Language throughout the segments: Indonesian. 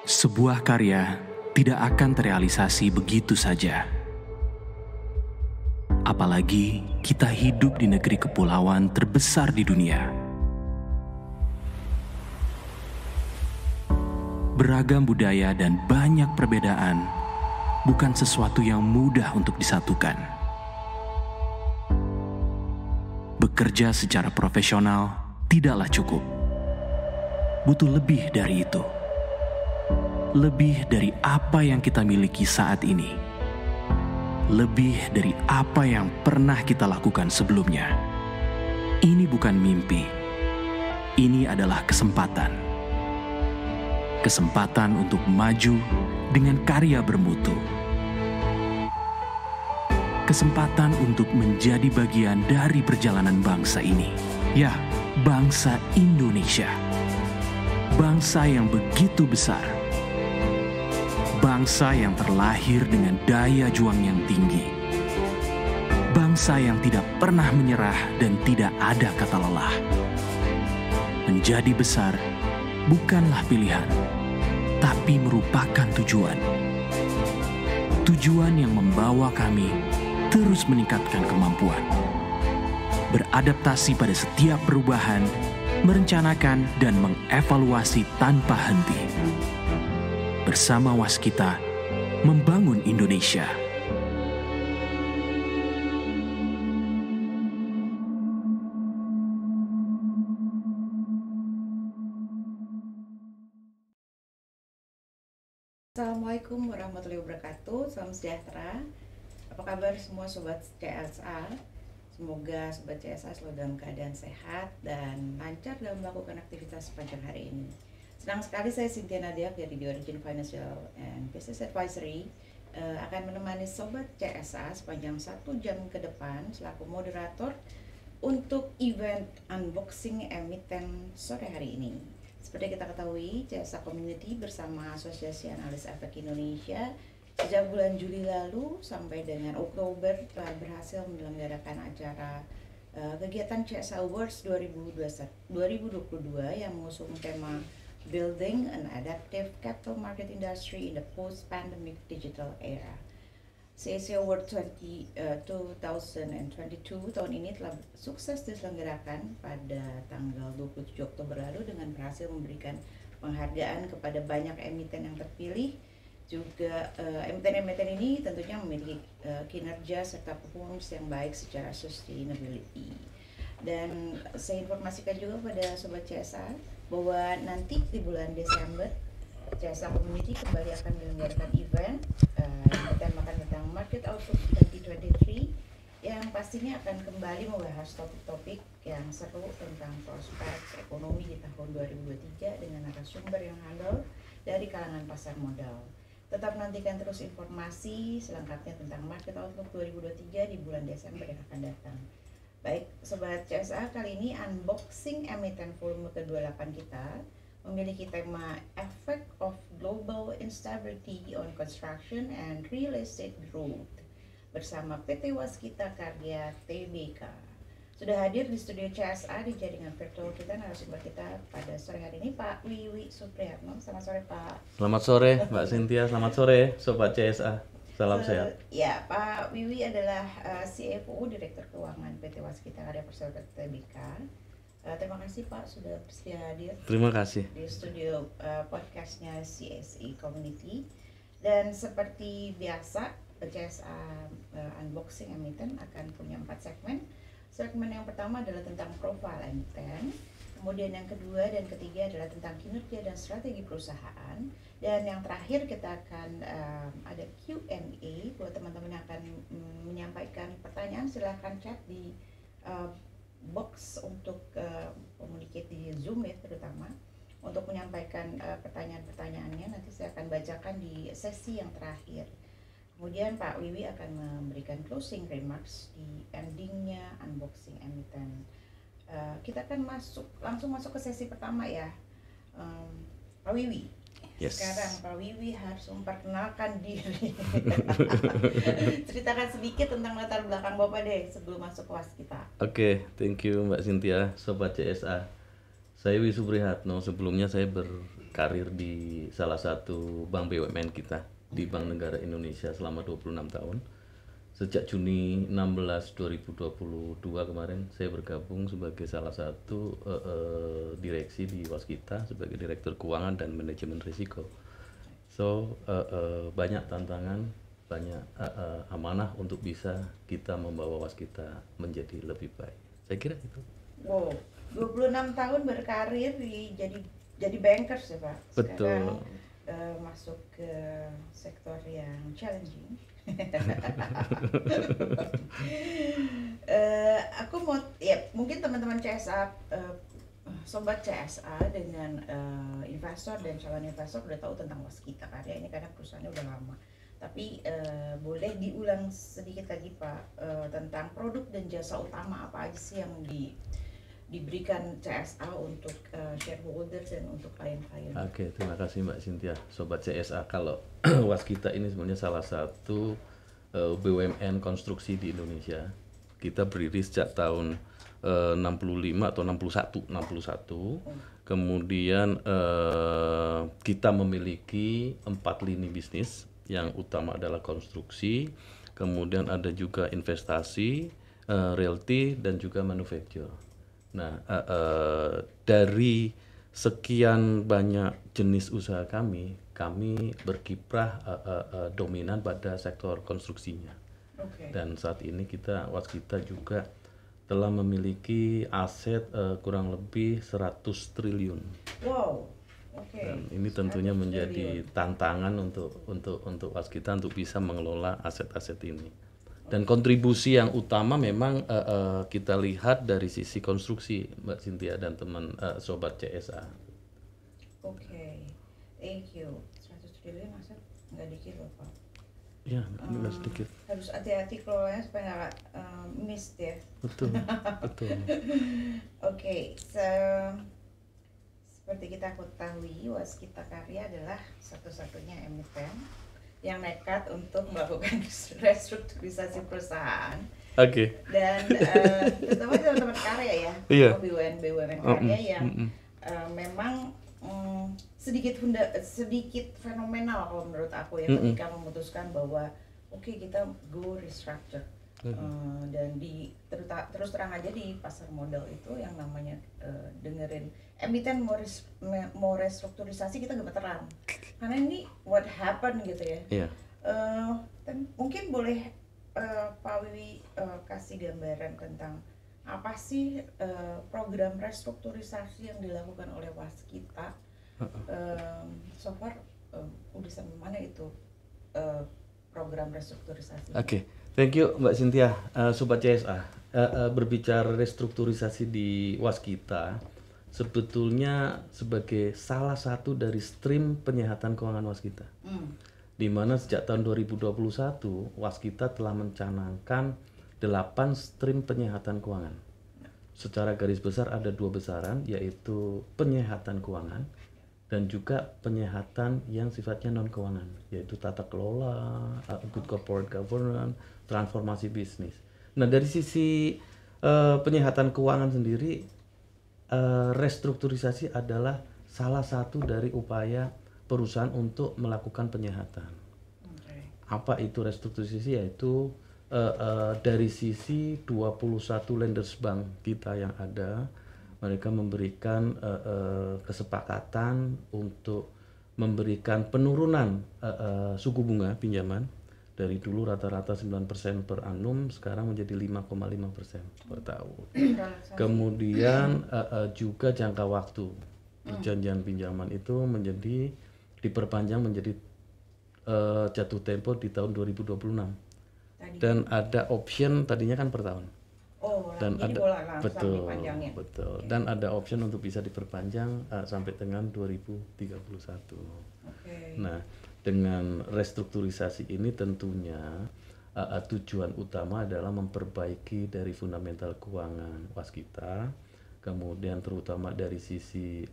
Sebuah karya tidak akan terrealisasi begitu saja. Apalagi kita hidup di negeri kepulauan terbesar di dunia. Beragam budaya dan banyak perbedaan bukan sesuatu yang mudah untuk disatukan. Bekerja secara profesional tidaklah cukup. Butuh lebih dari itu. Lebih dari apa yang kita miliki saat ini. Lebih dari apa yang pernah kita lakukan sebelumnya. Ini bukan mimpi. Ini adalah kesempatan. Kesempatan untuk maju dengan karya bermutu. Kesempatan untuk menjadi bagian dari perjalanan bangsa ini. Ya, bangsa Indonesia. Bangsa yang begitu besar. Bangsa yang terlahir dengan daya juang yang tinggi. Bangsa yang tidak pernah menyerah dan tidak ada kata lelah. Menjadi besar bukanlah pilihan, tapi merupakan tujuan. Tujuan yang membawa kami terus meningkatkan kemampuan. Beradaptasi pada setiap perubahan, merencanakan dan mengevaluasi tanpa henti. Bersama Waskita, membangun Indonesia. Assalamualaikum warahmatullahi wabarakatuh. Salam sejahtera. Apa kabar semua sobat CSA? Semoga sobat CSA selalu dalam keadaan sehat dan lancar dalam melakukan aktivitas sepanjang hari ini. Senang sekali saya Cynthia Nadia dari The Origin Financial and Business Advisory akan menemani sobat CSA sepanjang 1 jam ke depan selaku moderator untuk event unboxing emiten sore hari ini. Seperti kita ketahui, CSA Community bersama Asosiasi Analis Efek Indonesia sejak bulan Juli lalu sampai dengan Oktober telah berhasil menyelenggarakan acara kegiatan CSA Awards 2022 yang mengusung tema Building an Adaptive Capital Market Industry in the Post-Pandemic Digital Era. CSA Award 2022 tahun ini telah sukses diselenggarakan pada tanggal 27 Oktober lalu dengan berhasil memberikan penghargaan kepada banyak emiten yang terpilih. Juga emiten-emiten ini tentunya memiliki kinerja serta performance yang baik secara sustainability. Dan saya informasikan juga pada Sobat CSA bahwa nanti di bulan Desember CSA Community kembali akan menyelenggarakan event yang bertemakan tentang Market Outlook 2023 yang pastinya akan kembali membahas topik-topik yang seru tentang prospek ekonomi di tahun 2023 dengan narasumber yang handal dari kalangan pasar modal. Tetap nantikan terus informasi selengkapnya tentang Market Outlook 2023 di bulan Desember yang akan datang. Baik, Sobat CSA, kali ini unboxing emiten volume ke-28 kita memiliki tema Effect of Global Instability on Construction and Real Estate Growth bersama PT Waskita Karya Tbk. Sudah hadir di studio CSA di jaringan virtual kita narasumber kita pada sore hari ini Pak Wiwi Supriyatno. Selamat sore Pak. Selamat sore Mbak Cynthia, selamat sore Sobat CSA. Salam sehat. Ya, Pak Wiwi adalah CFO Direktur Keuangan PT Waskita Karya Persero Tbk. Terima kasih Pak sudah bersedia hadir. Terima kasih Di studio podcastnya CSE Community. Dan seperti biasa CSA Unboxing Emiten akan punya 4 segmen. Segmen yang pertama adalah tentang profil emiten. Kemudian yang kedua dan ketiga adalah tentang kinerja dan strategi perusahaan. Dan yang terakhir kita akan ada Q&A buat teman-teman yang akan menyampaikan pertanyaan. Silahkan chat di box untuk communicate di Zoom ya, terutama untuk menyampaikan pertanyaan-pertanyaannya. Nanti saya akan bacakan di sesi yang terakhir. Kemudian Pak Wiwi akan memberikan closing remarks di endingnya unboxing emiten. Kita akan langsung masuk ke sesi pertama ya, Pak Wiwi. Yes. Sekarang Pak Wiwi harus memperkenalkan diri. Ceritakan sedikit tentang latar belakang Bapak deh sebelum masuk kelas kita. Oke, thank you Mbak Cynthia, Sobat CSA. Saya Wiwi Suprihatno. Sebelumnya saya berkarir di salah satu bank BUMN kita di Bank Negara Indonesia selama 26 tahun. Sejak Juni 16 2022 kemarin saya bergabung sebagai salah satu direksi di Waskita sebagai Direktur Keuangan dan Manajemen Risiko. So banyak tantangan, banyak amanah untuk bisa kita membawa Waskita menjadi lebih baik. Saya kira itu. Wow, 26 tahun berkarir jadi bankers ya Pak. Betul. Sekarang masuk ke sektor yang challenging. Aku mau ya mungkin teman-teman CSA sobat CSA dengan investor dan calon investor udah tahu tentang Waskita Karya ini karena perusahaannya udah lama. Tapi boleh diulang sedikit lagi Pak tentang produk dan jasa utama apa aja sih yang diberikan CSA untuk shareholders dan untuk klien-klien. Oke, terima kasih Mbak Cynthia. Sobat CSA, kalau Waskita ini sebenarnya salah satu BUMN konstruksi di Indonesia. Kita berdiri sejak tahun 65 atau 61. Kemudian kita memiliki 4 lini bisnis yang utama adalah konstruksi, kemudian ada juga investasi, realty dan juga manufacture. Nah, dari sekian banyak jenis usaha kami berkiprah dominan pada sektor konstruksinya. Dan saat ini Waskita juga telah memiliki aset kurang lebih 100 triliun. Wow. Dan ini tentunya menjadi tantangan untuk Waskita untuk bisa mengelola aset-aset ini. Dan kontribusi yang utama memang kita lihat dari sisi konstruksi, Mbak Cynthia dan teman sobat CSA. Thank you. 100 triliun aset nggak dikit loh Pak. Ya, nggak sedikit. Harus hati-hati kelolanya supaya nggak miss ya. Betul, betul. Seperti kita ketahui, Waskita Karya adalah satu-satunya emiten yang nekat untuk melakukan restrukturisasi perusahaan. Dan terutama teman-teman karya ya, BUMN karya yang memang sedikit fenomenal kalau menurut aku ya ketika memutuskan bahwa kita go restructure. Dan terus terang aja di pasar modal itu yang namanya dengerin emiten mau restrukturisasi kita gemeteran karena ini what happened gitu ya. Dan mungkin boleh Pak Wiwi kasih gambaran tentang apa sih program restrukturisasi yang dilakukan oleh Waskita so far udah sampai mana itu program restrukturisasi? Thank you Mbak Cynthia. Sobat CSA, berbicara restrukturisasi di Waskita sebetulnya sebagai salah satu dari stream penyehatan keuangan Waskita. Di mana sejak tahun 2021 Waskita telah mencanangkan 8 stream penyehatan keuangan. Secara garis besar ada 2 besaran, yaitu penyehatan keuangan dan juga penyehatan yang sifatnya non keuangan, yaitu tata kelola, good corporate governance, transformasi bisnis. Nah, dari sisi penyehatan keuangan sendiri, restrukturisasi adalah salah satu dari upaya perusahaan untuk melakukan penyehatan. Apa itu restrukturisasi? Yaitu dari sisi 21 lenders bank kita yang ada, mereka memberikan kesepakatan untuk memberikan penurunan suku bunga pinjaman dari dulu rata-rata 9% per annum, sekarang menjadi 5,5% per tahun. Kemudian juga jangka waktu perjanjian pinjaman itu diperpanjang menjadi jatuh tempo di tahun 2026. Dan ada option, tadinya kan per tahun. Dan ada betul. Dan ada option untuk bisa diperpanjang sampai dengan 2031. Nah, dengan restrukturisasi ini tentunya tujuan utama adalah memperbaiki dari fundamental keuangan Waskita, kemudian terutama dari sisi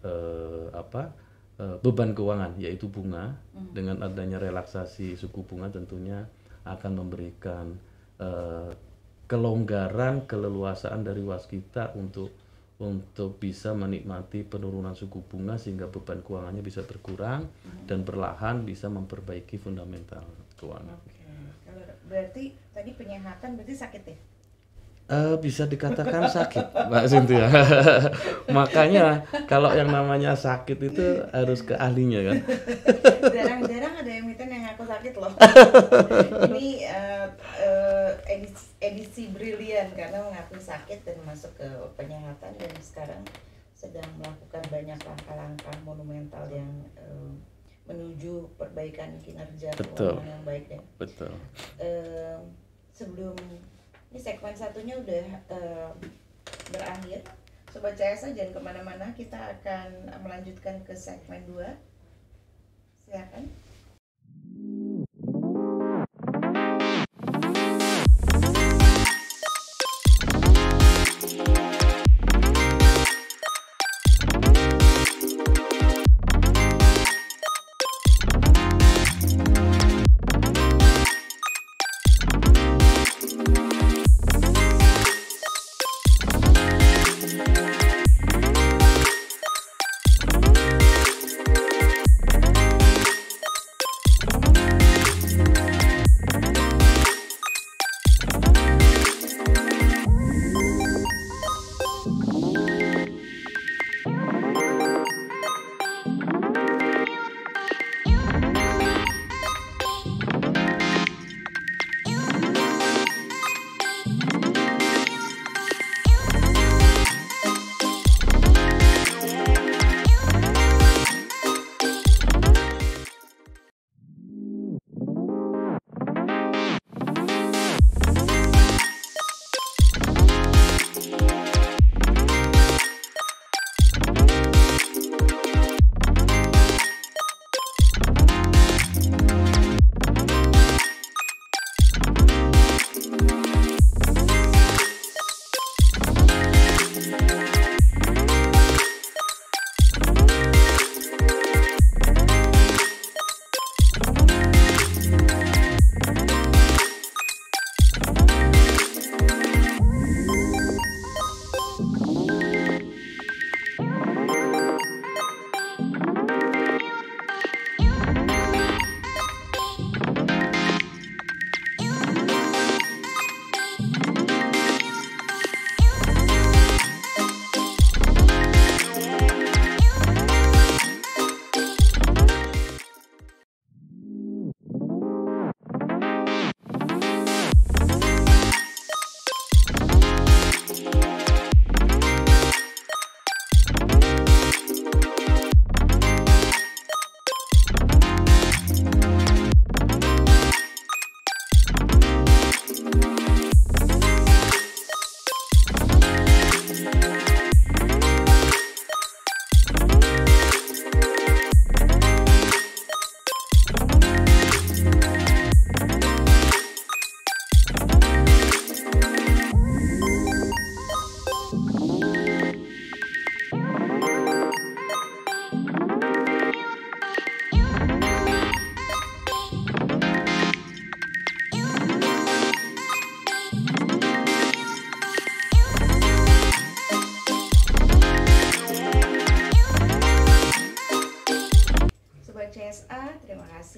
beban keuangan yaitu bunga. Dengan adanya relaksasi suku bunga tentunya akan memberikan kelonggaran, keleluasaan dari Waskita untuk untuk bisa menikmati penurunan suku bunga sehingga beban keuangannya bisa berkurang dan perlahan bisa memperbaiki fundamental keuangan. Kalau berarti tadi penyehatan berarti sakit ya? Bisa dikatakan sakit, Mbak Cynthia. Makanya kalau yang namanya sakit itu harus ke ahlinya kan. Jarang-jarang ada emiten yang ngaku sakit loh. Ini edisi brilian karena mengaku sakit dan masuk ke penyehatan dan sekarang sedang melakukan banyak langkah-langkah monumental yang menuju perbaikan kinerja keuangan yang baik ya. Betul. Sebelum ini segmen satunya udah berakhir, Sobat CSA jangan kemana-mana, kita akan melanjutkan ke segmen 2. Silakan.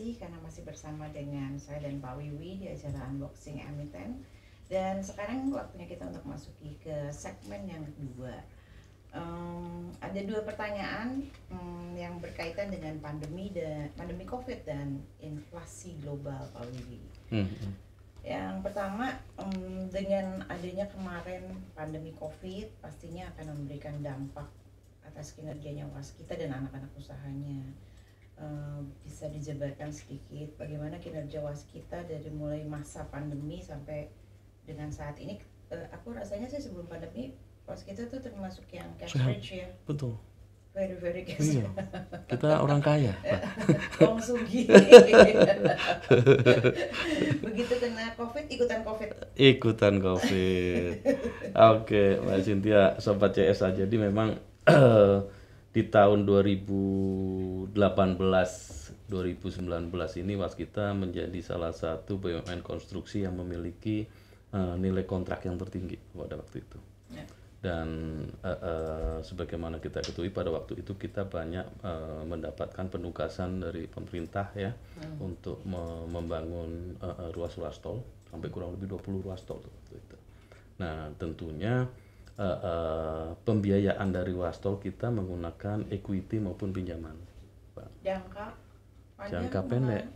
Karena masih bersama dengan saya dan Pak Wiwi di acara Unboxing Emiten. Dan sekarang waktunya kita untuk masuki ke segmen yang kedua. Ada 2 pertanyaan yang berkaitan dengan pandemi COVID dan inflasi global, Pak Wiwi. Yang pertama, dengan adanya kemarin pandemi COVID pastinya akan memberikan dampak atas kinerjanya waskita dan anak-anak usahanya. Bisa dijabarkan sedikit bagaimana kinerja waskita dari mulai masa pandemi sampai dengan saat ini. Aku rasanya sih sebelum pandemi waskita tuh termasuk yang cash rich ya. Betul. Very cash. Iya. Kita orang kaya. Wong sugih. Begitu kena COVID, ikutan COVID. Oke, Mbak Cynthia, Sobat CSA. Jadi memang di tahun 2018-2019 ini waskita menjadi salah satu BUMN konstruksi yang memiliki nilai kontrak yang tertinggi pada waktu itu. Dan sebagaimana kita ketahui pada waktu itu kita banyak mendapatkan penugasan dari pemerintah ya untuk membangun ruas-ruas tol sampai kurang lebih 20 ruas tol waktu itu. Nah tentunya pembiayaan dari ruas tol kita menggunakan equity maupun pinjaman. Jangka pendek.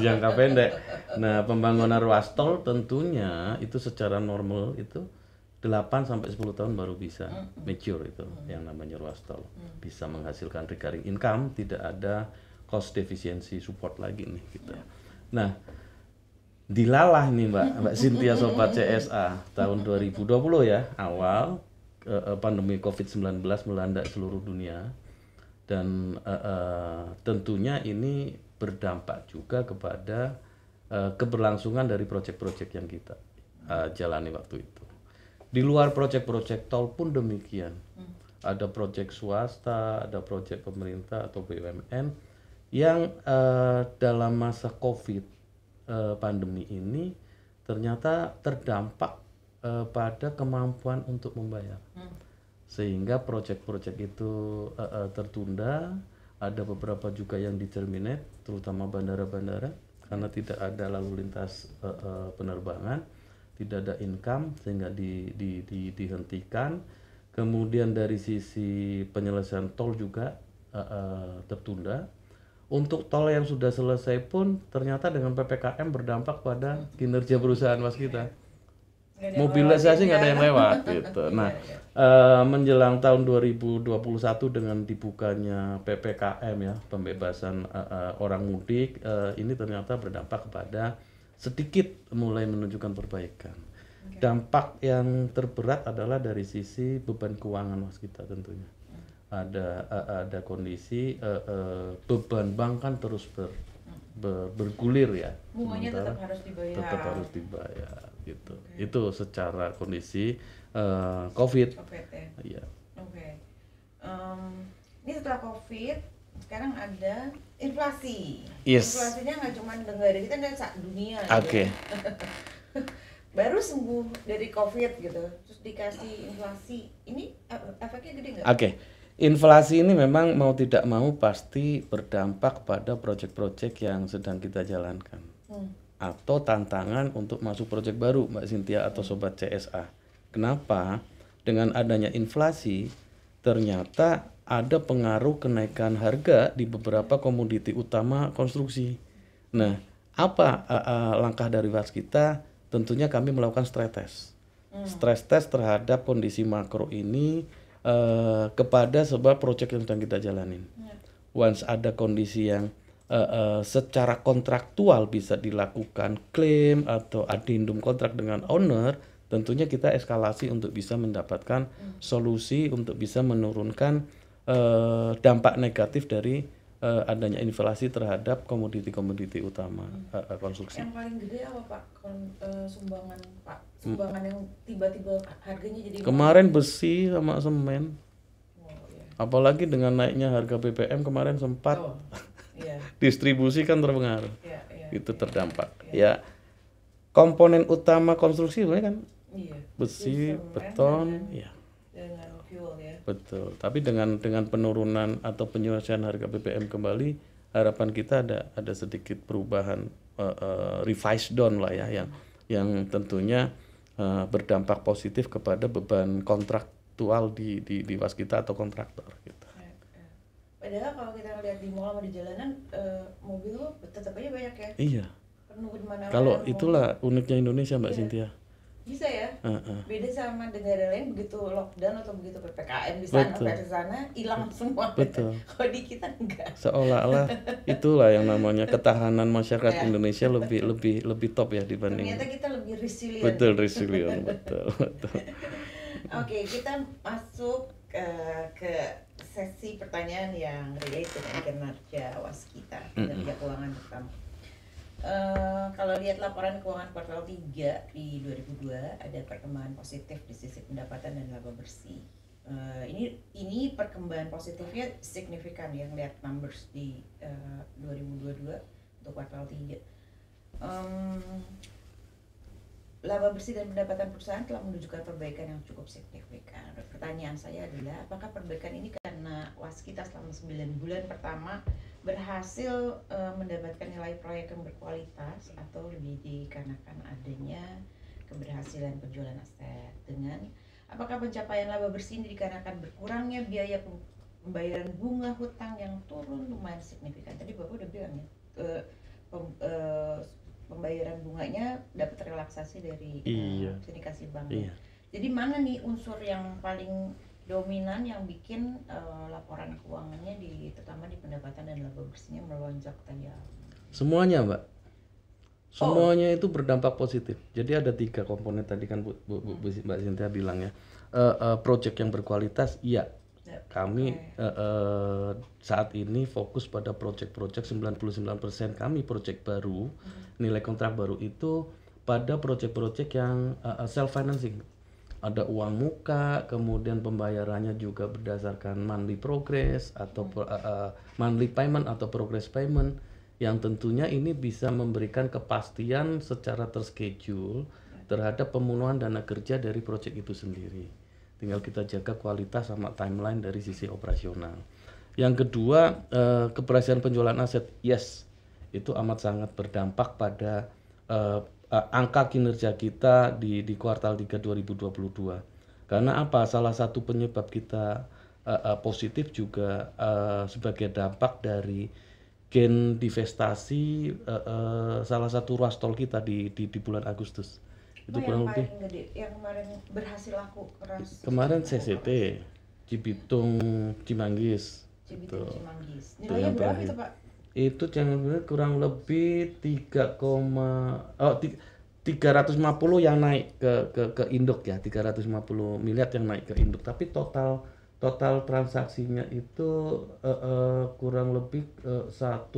Jangka pendek. Nah, pembangunan ruas tol tentunya itu secara normal itu 8 sampai 10 tahun baru bisa mature itu yang namanya ruas tol. Bisa menghasilkan recurring income, tidak ada cost deficiency support lagi nih gitu. Nah, dilalah nih Mbak Cynthia Sobat CSA tahun 2020 ya, awal pandemi COVID-19 melanda seluruh dunia. Dan tentunya ini berdampak juga kepada keberlangsungan dari proyek-proyek yang kita jalani waktu itu. Di luar proyek-proyek tol pun demikian. Ada proyek swasta, ada proyek pemerintah atau BUMN yang dalam masa COVID pandemi ini ternyata terdampak pada kemampuan untuk membayar. Sehingga proyek-proyek itu tertunda, ada beberapa juga yang di-terminate, terutama bandara-bandara, karena tidak ada lalu lintas penerbangan, tidak ada income, sehingga dihentikan. Kemudian dari sisi penyelesaian tol juga tertunda. Untuk tol yang sudah selesai pun ternyata dengan PPKM berdampak pada kinerja perusahaan waskita. Mobilisasi nggak ada yang lewat gitu. Nah, menjelang tahun 2021 dengan dibukanya PPKM ya, pembebasan orang mudik, ini ternyata berdampak kepada sedikit mulai menunjukkan perbaikan. Dampak yang terberat adalah dari sisi beban keuangan waskita tentunya. Ada kondisi beban bank kan terus bergulir ya. Bunganya tetap harus dibayar gitu. Itu secara kondisi COVID ya. Ini setelah COVID sekarang ada inflasi. Yes. Inflasinya nggak cuma negara kita, dan dunia. Oke. Baru sembuh dari COVID gitu, terus dikasih inflasi, ini efeknya gede nggak? Oke. Inflasi ini memang mau tidak mau pasti berdampak pada proyek-proyek yang sedang kita jalankan. Atau tantangan untuk masuk proyek baru, Mbak Cynthia atau Sobat CSA. Kenapa? Dengan adanya inflasi, ternyata ada pengaruh kenaikan harga di beberapa komoditi utama konstruksi. Nah, apa langkah dari waskita? Tentunya kami melakukan stress test. Stress test terhadap kondisi makro ini kepada sebuah proyek yang sedang kita jalanin. Once ada kondisi yang secara kontraktual bisa dilakukan klaim atau addendum kontrak dengan owner, tentunya kita eskalasi untuk bisa mendapatkan solusi untuk bisa menurunkan dampak negatif dari adanya inflasi terhadap komoditi-komoditi utama konstruksi. Yang paling gede apa Pak? Sumbangan Pak? Sumbangan yang tiba-tiba harganya jadi kemarin besi sama semen. Apalagi dengan naiknya harga BBM kemarin sempat distribusi kan terpengaruh. Itu terdampak. Ya. Komponen utama konstruksi sebenarnya kan besi, beton, ya. Dengan fuel ya. Betul. Tapi dengan penurunan atau penyelesaian harga BBM kembali, harapan kita ada sedikit perubahan revise down lah ya, yang tentunya berdampak positif kepada beban kontraktual di waskita atau kontraktor gitu. Padahal kalau kita lihat di mall sama di jalanan, mobil tetap aja banyak ya. Iya. Penuh di mana-mana. Kalau itulah uniknya Indonesia Mbak Cynthia. Bisa ya. Beda sama negara lain, begitu lockdown atau begitu PPKM di sana sampai ke sana hilang semua. Betul. Kalau di kita enggak. Seolah-olah itulah yang namanya ketahanan masyarakat Indonesia lebih top ya dibanding. Ternyata kita lebih resilient. Betul, resilient, betul. Oke, kita masuk ke sesi pertanyaan yang relate dengan kinerja waskita, kinerja keuangan pertama. Kalau lihat laporan keuangan kuartal 3 di 2002, ada perkembangan positif di sisi pendapatan dan laba bersih. Ini perkembangan positifnya signifikan ya, lihat numbers di 2022 untuk kuartal 3. laba bersih dan pendapatan perusahaan telah menunjukkan perbaikan yang cukup signifikan. Pertanyaan saya adalah, apakah perbaikan ini karena waskita selama 9 bulan pertama berhasil mendapatkan nilai proyek yang berkualitas, atau lebih dikarenakan adanya keberhasilan penjualan aset? Dengan apakah pencapaian laba bersih ini dikarenakan berkurangnya biaya pembayaran bunga hutang yang turun lumayan signifikan? Tadi Bapak udah bilang ya, pembayaran bunganya dapat relaksasi dari sindikasi bank. Jadi mana nih unsur yang paling dominan yang bikin laporan keuangannya terutama di pendapatan dan laba bersihnya melonjak tajam? Semuanya, Mbak. Semuanya itu berdampak positif. Jadi ada 3 komponen tadi kan Mbak Cynthia bilang ya. Project yang berkualitas, iya. Kami saat ini fokus pada project-project 99% kami project baru, nilai kontrak baru itu pada project-project yang self financing. Ada uang muka, kemudian pembayarannya juga berdasarkan monthly progress atau monthly payment atau progress payment, yang tentunya ini bisa memberikan kepastian secara terschedule terhadap pemenuhan dana kerja dari project itu sendiri. Tinggal kita jaga kualitas sama timeline dari sisi operasional. Yang kedua, keberhasilan penjualan aset, yes, itu amat sangat berdampak pada angka kinerja kita di kuartal 3 2022. Karena apa? Salah satu penyebab kita positif juga sebagai dampak dari gain divestasi salah satu ruas tol kita di bulan Agustus. Itu kurang lebih gede, yang kemarin berhasil laku keras. Kemarin CCT Cibitung Cimanggis. Cimanggis. Nilainya berapa itu, Pak? Itu jangan benar kurang lebih 350 yang naik ke induk ya, 350 miliar yang naik ke induk, tapi total transaksinya itu kurang lebih 1,8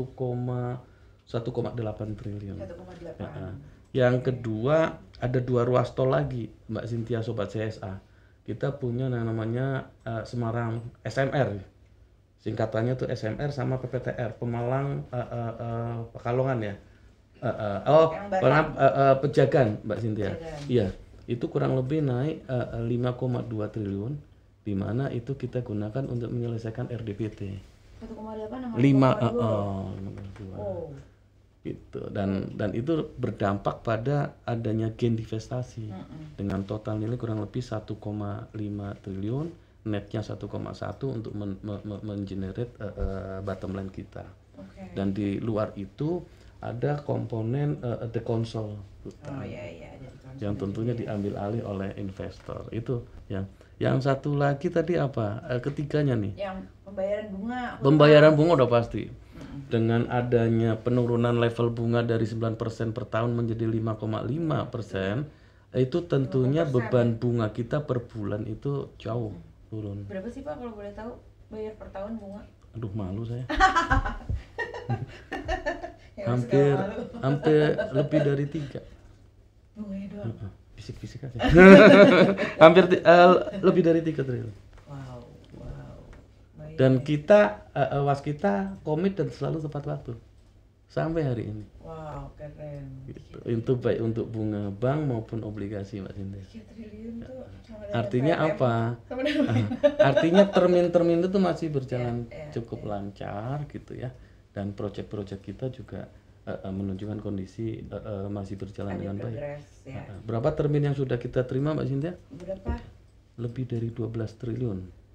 triliun. 1,8. Yang kedua, ada 2 ruas tol lagi, Mbak Cynthia, Sobat CSA. Kita punya yang namanya Semarang SMR. Singkatannya tuh SMR sama PPTR, Pemalang Pekalongan ya. Pejagan, Mbak Cynthia. Iya, itu kurang lebih naik 5,2 triliun, di mana itu kita gunakan untuk menyelesaikan RDPT. 1,8 gitu. Dan itu berdampak pada adanya gain divestasi dengan total nilai kurang lebih 1,5 triliun, netnya 1,1 untuk mengenerate bottom line kita. Dan di luar itu ada komponen the console yang tentunya diambil alih oleh investor. Itu yang satu lagi tadi apa? Ketiganya nih. Yang pembayaran bunga udah pasti. Dengan adanya penurunan level bunga dari 9% per tahun menjadi 5,5%, itu tentunya beban bunga kita per bulan itu jauh turun. Berapa sih, Pak, kalau boleh tahu bayar per tahun bunga? Aduh, malu saya. hampir lebih dari 3. Bunganya doang. Bisik-bisik aja. Hampir lebih dari 3 triliun. Wow. Dan kita waskita komit dan selalu tepat waktu sampai hari ini. Wow, keren. Gitu. Itu baik untuk bunga bank maupun obligasi, Mbak Cynthia. 3 triliun tuh artinya apa? Artinya termin itu masih berjalan cukup lancar gitu ya. Dan proyek-proyek kita juga menunjukkan kondisi masih berjalan dengan baik. Ya. Berapa termin yang sudah kita terima, Mbak Cynthia? Berapa? Lebih dari 12 triliun.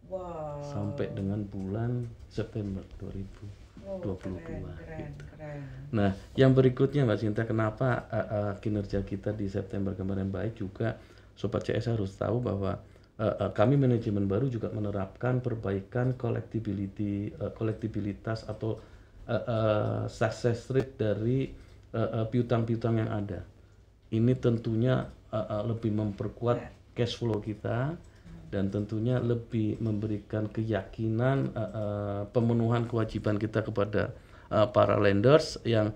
Wow. Sampai dengan bulan September 2022. Keren. Nah, yang berikutnya, Mbak Cynthia, kenapa kinerja kita di September kemarin baik juga, Sobat CS harus tahu bahwa kami manajemen baru juga menerapkan perbaikan kolektibilitas atau success rate dari piutang-piutang yang ada. Ini tentunya lebih memperkuat cash flow kita dan tentunya lebih memberikan keyakinan pemenuhan kewajiban kita kepada para lenders yang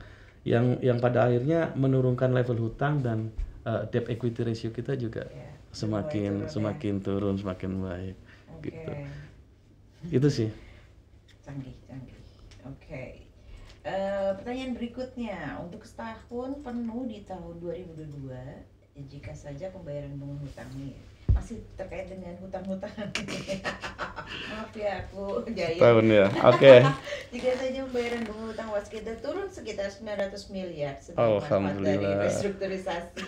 pada akhirnya menurunkan level hutang dan debt equity ratio kita juga semakin turun, semakin baik. Gitu. Itu sih. Canggih. Pertanyaan berikutnya, untuk setahun penuh di tahun 2022 Ya, jika saja pembayaran bunga hutangnya masih terkait dengan hutang-hutang. Maaf ya, aku jahil. Tahun ya, oke. Jika saja pembayaran bunga hutang waskita turun sekitar 900 miliar sebagai manfaat dari Alhamdulillah. restrukturisasi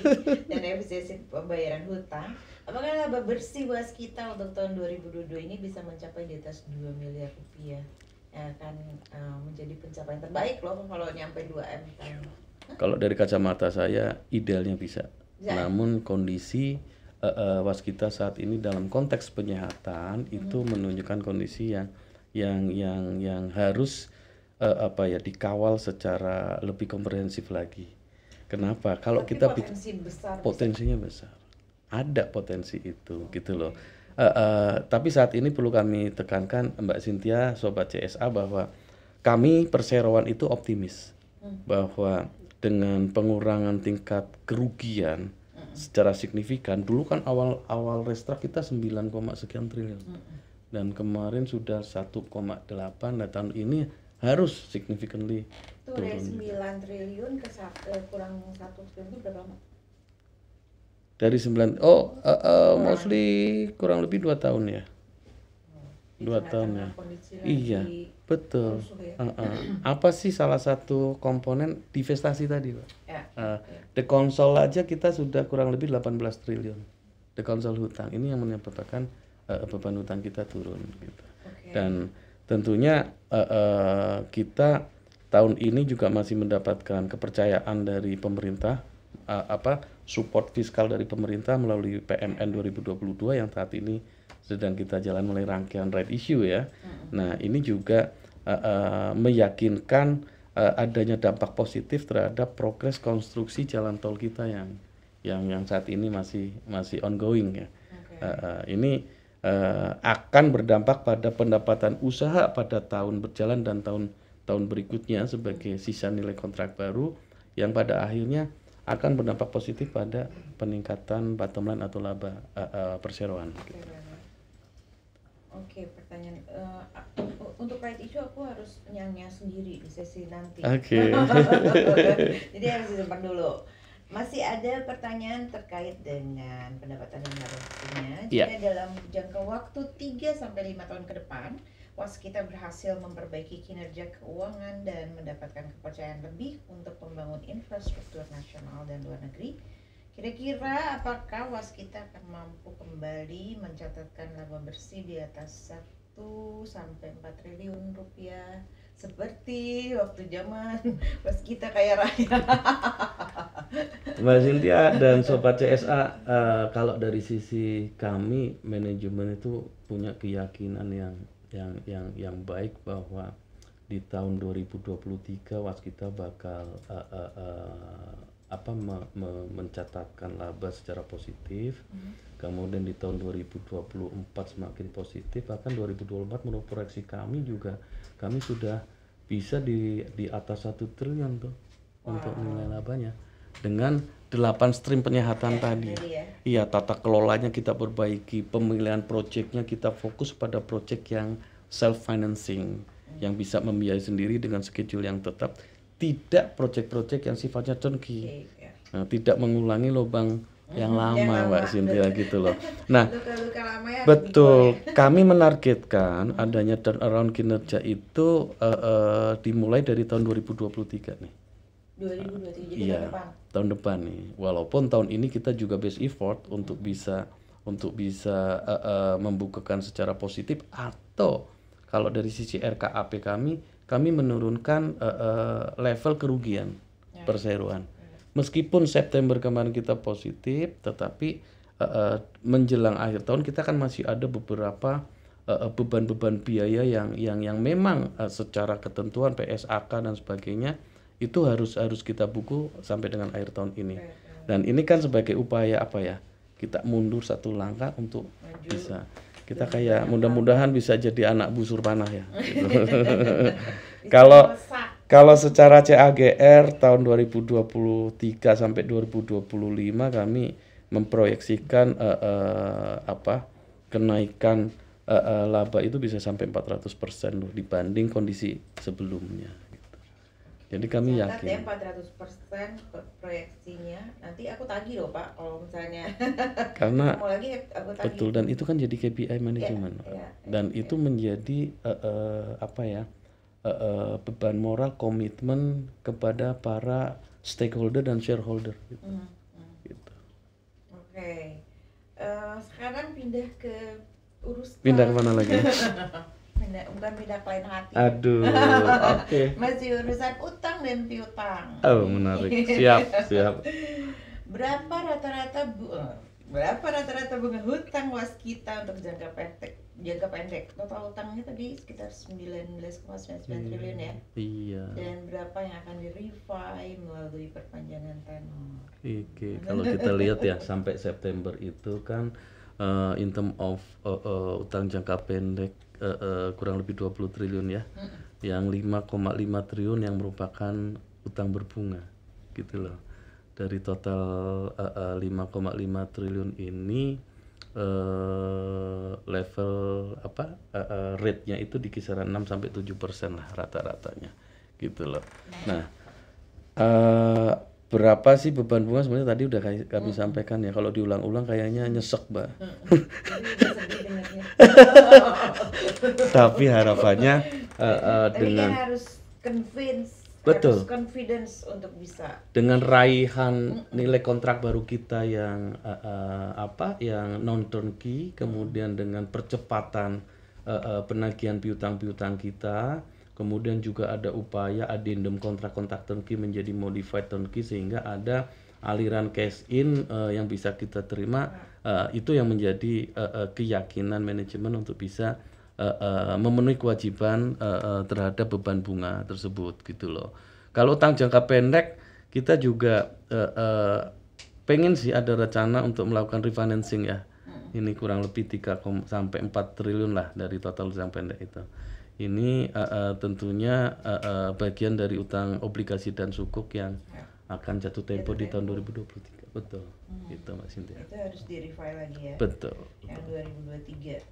dan efisiensi pembayaran hutang, apakah laba bersih waskita untuk tahun 2022 ini bisa mencapai di atas 2 miliar rupiah? Akan menjadi pencapaian terbaik loh kalau nyampe 2M tahun. Kalau dari kacamata saya idealnya bisa. Bisa. Namun kondisi waskita saat ini dalam konteks penyehatan itu menunjukkan kondisi yang harus dikawal secara lebih komprehensif lagi. Kenapa? Kalau Tapi kita potensi besar. potensinya besar, ada potensi itu gitu loh. Tapi saat ini perlu kami tekankan Mbak Cynthia, Sobat CSA, bahwa kami perseroan itu optimis bahwa dengan pengurangan tingkat kerugian secara signifikan, dulu kan awal restruct kita 9, sekian triliun dan kemarin sudah 1,8, dan tahun ini harus significantly Itu dari 9 triliun ke kurang 1 triliun itu berapa lama? dari 9 mostly kurang lebih 2 tahun ya. 2 tahun ya. Iya, betul. Apa sih salah satu komponen divestasi tadi, Pak? Ya. The Consol aja kita sudah kurang lebih 18 triliun. The Consol hutang ini yang menyebabkan beban hutang kita turun gitu. Dan tentunya kita tahun ini juga masih mendapatkan kepercayaan dari pemerintah, support fiskal dari pemerintah melalui PMN 2022 yang saat ini sedang kita jalan mulai rangkaian right issue ya. Nah, ini juga meyakinkan adanya dampak positif terhadap progres konstruksi jalan tol kita yang saat ini masih ongoing ya. Ini akan berdampak pada pendapatan usaha pada tahun berjalan dan tahun berikutnya sebagai sisa nilai kontrak baru yang pada akhirnya akan berdampak positif pada peningkatan bottom line atau laba perseroan. Oke, pertanyaan untuk right issue aku harus nyanyi sendiri di sesi nanti. Oke. Jadi harus disimpan dulu. Masih ada pertanyaan terkait dengan pendapatan dan laba bersihnya. Jika dalam jangka waktu 3-5 tahun ke depan, waskita berhasil memperbaiki kinerja keuangan dan mendapatkan kepercayaan lebih untuk membangun infrastruktur nasional dan luar negeri, kira-kira apakah waskita akan mampu kembali mencatatkan laba bersih di atas 1-4 triliun rupiah seperti waktu zaman waskita kaya raya? Mbak Cynthia dan Sobat CSA, kalau dari sisi kami manajemen itu punya keyakinan yang baik bahwa di tahun 2023 waskita bakal mencatatkan laba secara positif. Kemudian di tahun 2024 semakin positif, bahkan 2024 menurut proyeksi kami juga kami sudah bisa di atas 1 triliun tuh untuk nilai labanya dengan 8 stream penyehatan tadi. Iya, tata kelolanya kita perbaiki, pemilihan proyeknya kita fokus pada proyek yang self financing yang bisa membiayai sendiri dengan schedule yang tetap, tidak proyek-proyek yang sifatnya turnkey. Nah, tidak mengulangi lubang yang lama, Mbak Cynthia gitu loh. Nah, betul. Kami menargetkan adanya turnaround kinerja itu dimulai dari tahun 2023 nih. 2023 jadi iya, tahun depan nih. Walaupun tahun ini kita juga base effort untuk bisa membukukan secara positif, atau kalau dari sisi RKAP kami menurunkan level kerugian perseroan. Meskipun September kemarin kita positif, tetapi menjelang akhir tahun kita kan masih ada beberapa beban-beban biaya yang memang secara ketentuan PSAK dan sebagainya itu harus kita buku sampai dengan akhir tahun ini. Dan ini kan sebagai upaya kita mundur satu langkah untuk bisa kita kayak mudah-mudahan bisa jadi anak busur panah ya. Kalau secara CAGR tahun 2023 sampai 2025 kami memproyeksikan kenaikan laba itu bisa sampai 400% loh dibanding kondisi sebelumnya. Jadi kami Catat yakin. ya 400% proyeksinya. Nanti aku tagih loh Pak kalau misalnya Karena mau lagi aku tagih. betul, dan itu kan jadi KPI manajemen. Dan itu menjadi apa ya? Beban moral, komitmen kepada para stakeholder dan shareholder gitu. Gitu. Oke. Sekarang pindah ke Pindah kemana lagi? bukan pindah ke lain hati. Aduh, oke. Masih urusan utang dan piutang. Oh, menarik. Siap. Berapa rata-rata bunga hutang waskita untuk jangka pendek? Total utangnya tadi sekitar 19,99 triliun ya. Iya. Dan berapa yang akan di-refi melalui perpanjangan tenor? Oke, kalau kita lihat ya sampai September itu kan in term of utang jangka pendek kurang lebih 20 triliun ya. Yang 5,5 triliun yang merupakan utang berbunga gitu loh. Dari total 5,5 triliun ini level rate-nya itu di kisaran 6 sampai 7% lah rata-ratanya gitu loh. Nah, berapa sih beban bunga sebenarnya tadi udah kami sampaikan ya. Kalau diulang-ulang kayaknya nyesek, Mbak. Tapi harapannya dengan kan harus convince, betul, harus confidence untuk bisa dengan raihan nilai kontrak baru kita yang yang non turnkey, kemudian dengan percepatan penagihan piutang-piutang kita, kemudian juga ada upaya addendum kontrak-kontrak turnkey menjadi modified turnkey sehingga ada aliran cash in yang bisa kita terima. Itu yang menjadi keyakinan manajemen untuk bisa memenuhi kewajiban terhadap beban bunga tersebut gitu loh. Kalau utang jangka pendek kita juga pengen sih ada rencana untuk melakukan refinancing ya. Ini kurang lebih 3 sampai 4 triliun lah dari total utang pendek itu. Ini tentunya bagian dari utang obligasi dan sukuk yang akan jatuh tempo di tahun 2023. Betul. Itu Mbak Cynthia. Itu harus di-refi lagi ya. Betul. Yang 2023.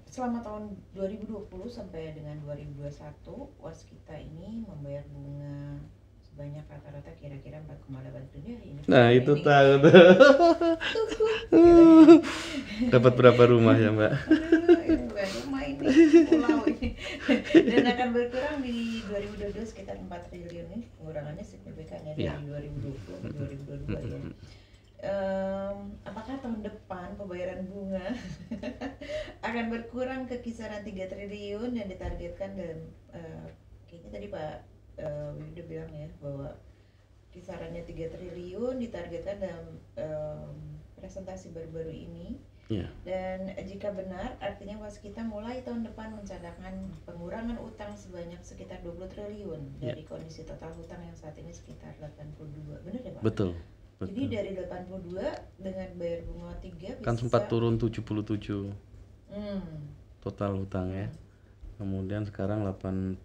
Selama tahun 2020 sampai dengan 2021 waskita ini membayar bunga sebanyak rata-rata kira-kira 4,8 triliun ini. Nah, itu tahu tuh. Dapat berapa rumah ya, Mbak? Ini bukan rumah, ini pulau ini. Dan akan berkurang di 2022 sekitar 4 triliun ini. Pengurangannya signifikan ya dari 2020 ke 2022 ya. Apakah tahun depan pembayaran bunga akan berkurang ke kisaran 3 triliun yang ditargetkan dalam kayaknya tadi Pak udah bilang ya bahwa kisarannya 3 triliun ditargetkan dalam presentasi baru-baru ini. Dan jika benar artinya waskita mulai tahun depan mencanangkan pengurangan utang sebanyak sekitar 20 triliun dari kondisi total hutang yang saat ini sekitar 82. Benar ya Pak? Betul. Jadi dari 82 dengan bayar bunga 3 bisa kan sempat turun 77 total hutang ya. Kemudian sekarang 83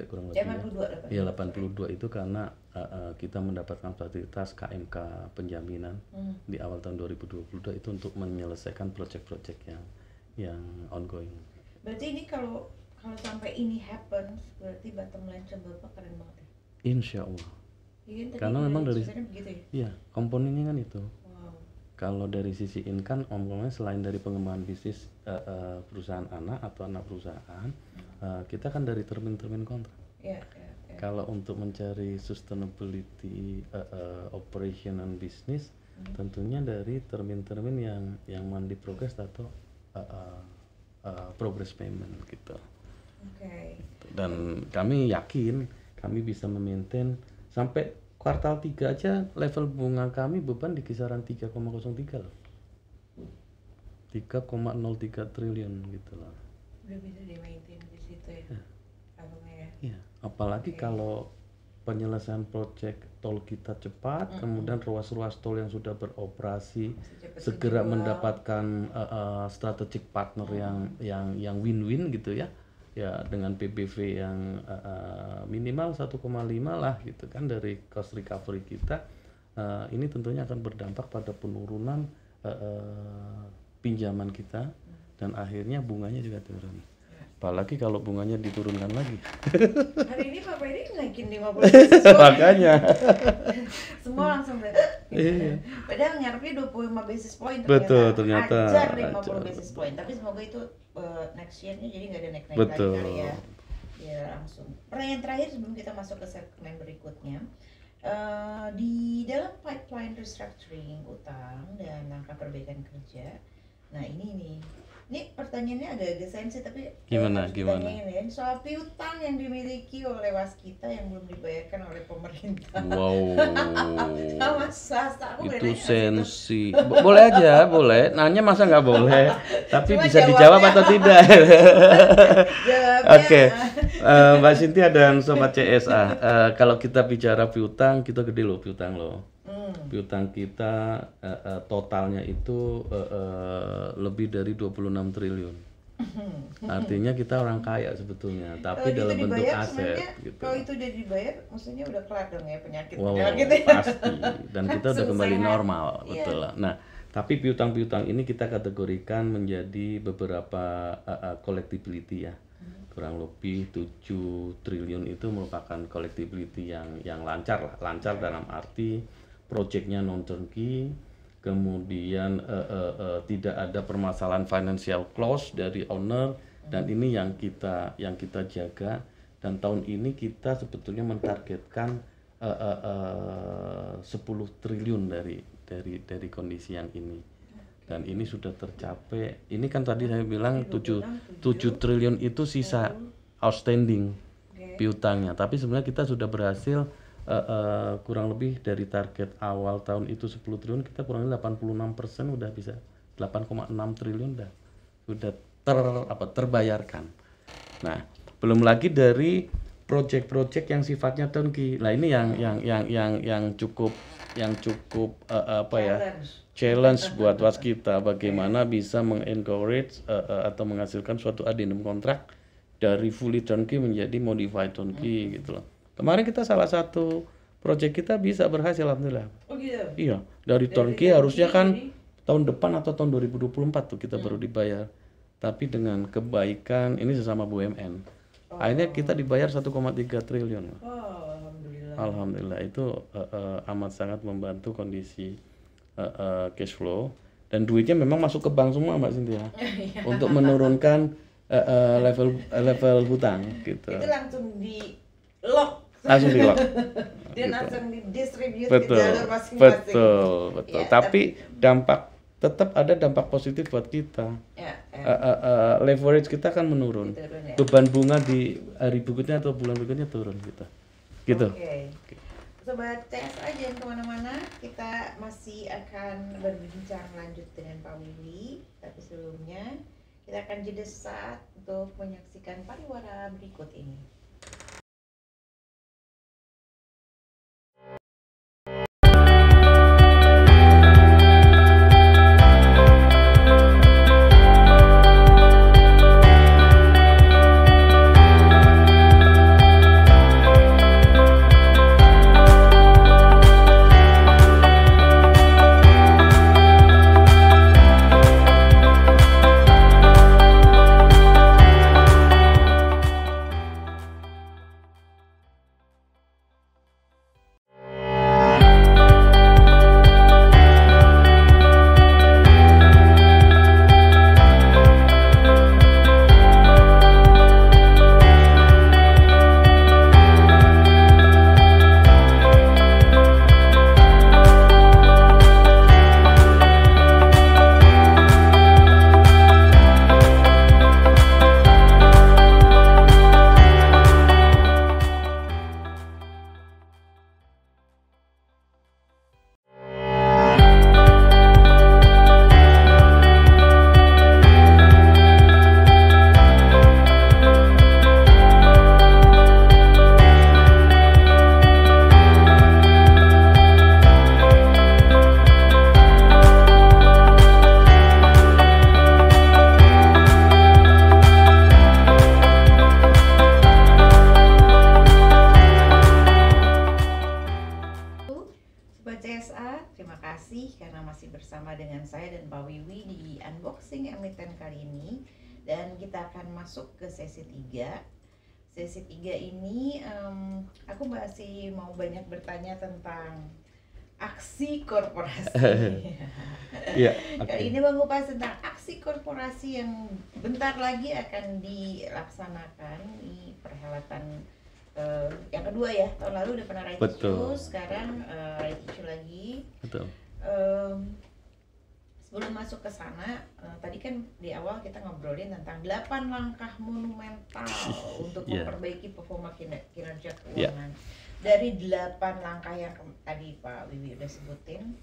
kurang lebih. 82. Ya 82 itu karena kita mendapatkan fasilitas KMK penjaminan di awal tahun 2022 itu untuk menyelesaikan proyek-proyek yang ongoing. Berarti ini kalau sampai ini happens berarti bottom line Bapak keren banget ya. Insya Allah. Karena memang dari komponennya kan itu. Kalau dari sisi income, omongnya selain dari pengembangan bisnis perusahaan anak atau anak perusahaan, kita kan dari termin-termin kontrak. Kalau untuk mencari sustainability operation and business, tentunya dari termin-termin yang mandi progress atau progress payment gitu. Dan kami yakin kami bisa memaintain sampai kuartal 3 aja level bunga kami beban di kisaran 3,03 loh. 3,03 triliun gitu loh. Udah bisa di-maintain di situ ya. Iya, apalagi kalau penyelesaian proyek tol kita cepat, kemudian ruas-ruas tol yang sudah beroperasi segera mendapatkan strategic partner yang win-win gitu ya. Ya dengan PBV yang minimal 1,5 lah gitu kan dari cost recovery kita, ini tentunya akan berdampak pada penurunan pinjaman kita dan akhirnya bunganya juga turun. Apalagi kalau bunganya diturunkan lagi. Hari ini Pak Peri naikin 50 basis point. Makanya. Semua langsung Iya. Padahal ngarepnya 25 basis point Betul, ternyata ajar 50 ajar. basis point. Tapi semoga itu next year-nya jadi nggak ada naik-naik Betul. lagi kali ya. Ya langsung. Pertanyaan terakhir sebelum kita masuk ke segmen berikutnya. Di dalam pipeline restructuring utang dan langkah perbaikan kerja. Nah ini pertanyaannya agak-agak sensitif tapi Gimana? Ya, soal piutang yang dimiliki oleh waskita yang belum dibayarkan oleh pemerintah. Wow. Sama swasta aku Itu sensi. Boleh aja, boleh. Nanya masa nggak boleh? Tapi Cuma bisa dijawab atau tidak? Jawabnya, Oke, Mbak Cynthia dan Sobat CSA, kalau kita bicara piutang, kita gede loh piutang loh. Piutang kita totalnya itu lebih dari 26 triliun. Artinya kita orang kaya sebetulnya, tapi kalau dalam itu bentuk dibayar, aset. sebenarnya Gitu. Kalau itu udah dibayar, maksudnya udah kelar dong ya penyakit. Wow, gitu ya. pasti. Dan kita udah Langsung kembali sehat. normal, Iya. betul lah. Nah, tapi piutang-piutang ini kita kategorikan menjadi beberapa collectibility ya. Kurang lebih 7 triliun itu merupakan collectibility yang lancar lah. Lancar dalam arti proyeknya non turnkey, kemudian tidak ada permasalahan financial close dari owner, dan ini yang kita jaga. Dan tahun ini kita sebetulnya mentargetkan 10 triliun dari kondisi yang ini, dan ini sudah tercapai. Ini kan tadi saya bilang 7 triliun itu sisa outstanding piutangnya, tapi sebenarnya kita sudah berhasil kurang lebih dari target awal tahun itu 10 triliun, kita kurang lebih 86% udah bisa 8,6 triliun sudah terbayarkan. Nah, belum lagi dari proyek-proyek yang sifatnya turnkey. Nah, ini yang cukup challenge buat waskita, bagaimana bisa mengencourage atau menghasilkan suatu addendum kontrak dari fully turnkey menjadi modified turnkey gitu loh. Kemarin kita salah satu proyek kita bisa berhasil, alhamdulillah. Oh gitu. Iya, dari turnkey harusnya kan tahun depan atau tahun 2024 tuh kita baru dibayar. Tapi dengan kebaikan ini sesama BUMN, akhirnya kita dibayar 1,3 triliun. Oh, alhamdulillah. Alhamdulillah, itu amat sangat membantu kondisi cash flow, dan duitnya memang masuk ke bank semua, Mbak Cynthia, untuk menurunkan level hutang gitu. Itu langsung di lock. Langsung di lock. Dan Gitu. langsung didistribute ke Betul, jalur masing-masing. betul. Ya, Tapi tetap ada dampak positif buat kita. Ya, Leverage kita akan menurun. Turun ya. Beban bunga di hari berikutnya atau bulan berikutnya turun gitu. Oke. Sobat CSA jangan kemana-mana, kita masih akan berbincang lanjut dengan Pak Willy. Tapi sebelumnya kita akan jeda sesaat untuk menyaksikan pariwara berikut ini. Terima kasih karena masih bersama dengan saya dan Pak Wiwi di unboxing emiten kali ini. Dan kita akan masuk ke sesi 3. Sesi 3 ini aku masih mau banyak bertanya tentang aksi korporasi. Iya, Kali ini mengupas tentang aksi korporasi yang bentar lagi akan dilaksanakan di perhelatan yang kedua ya. Tahun lalu udah pernah right issue, sekarang right issue lagi. Betul. Sebelum masuk ke sana, tadi kan di awal kita ngobrolin tentang 8 langkah monumental untuk memperbaiki performa kinerja keuangan. Dari 8 langkah yang tadi Pak Wiwi udah sebutin,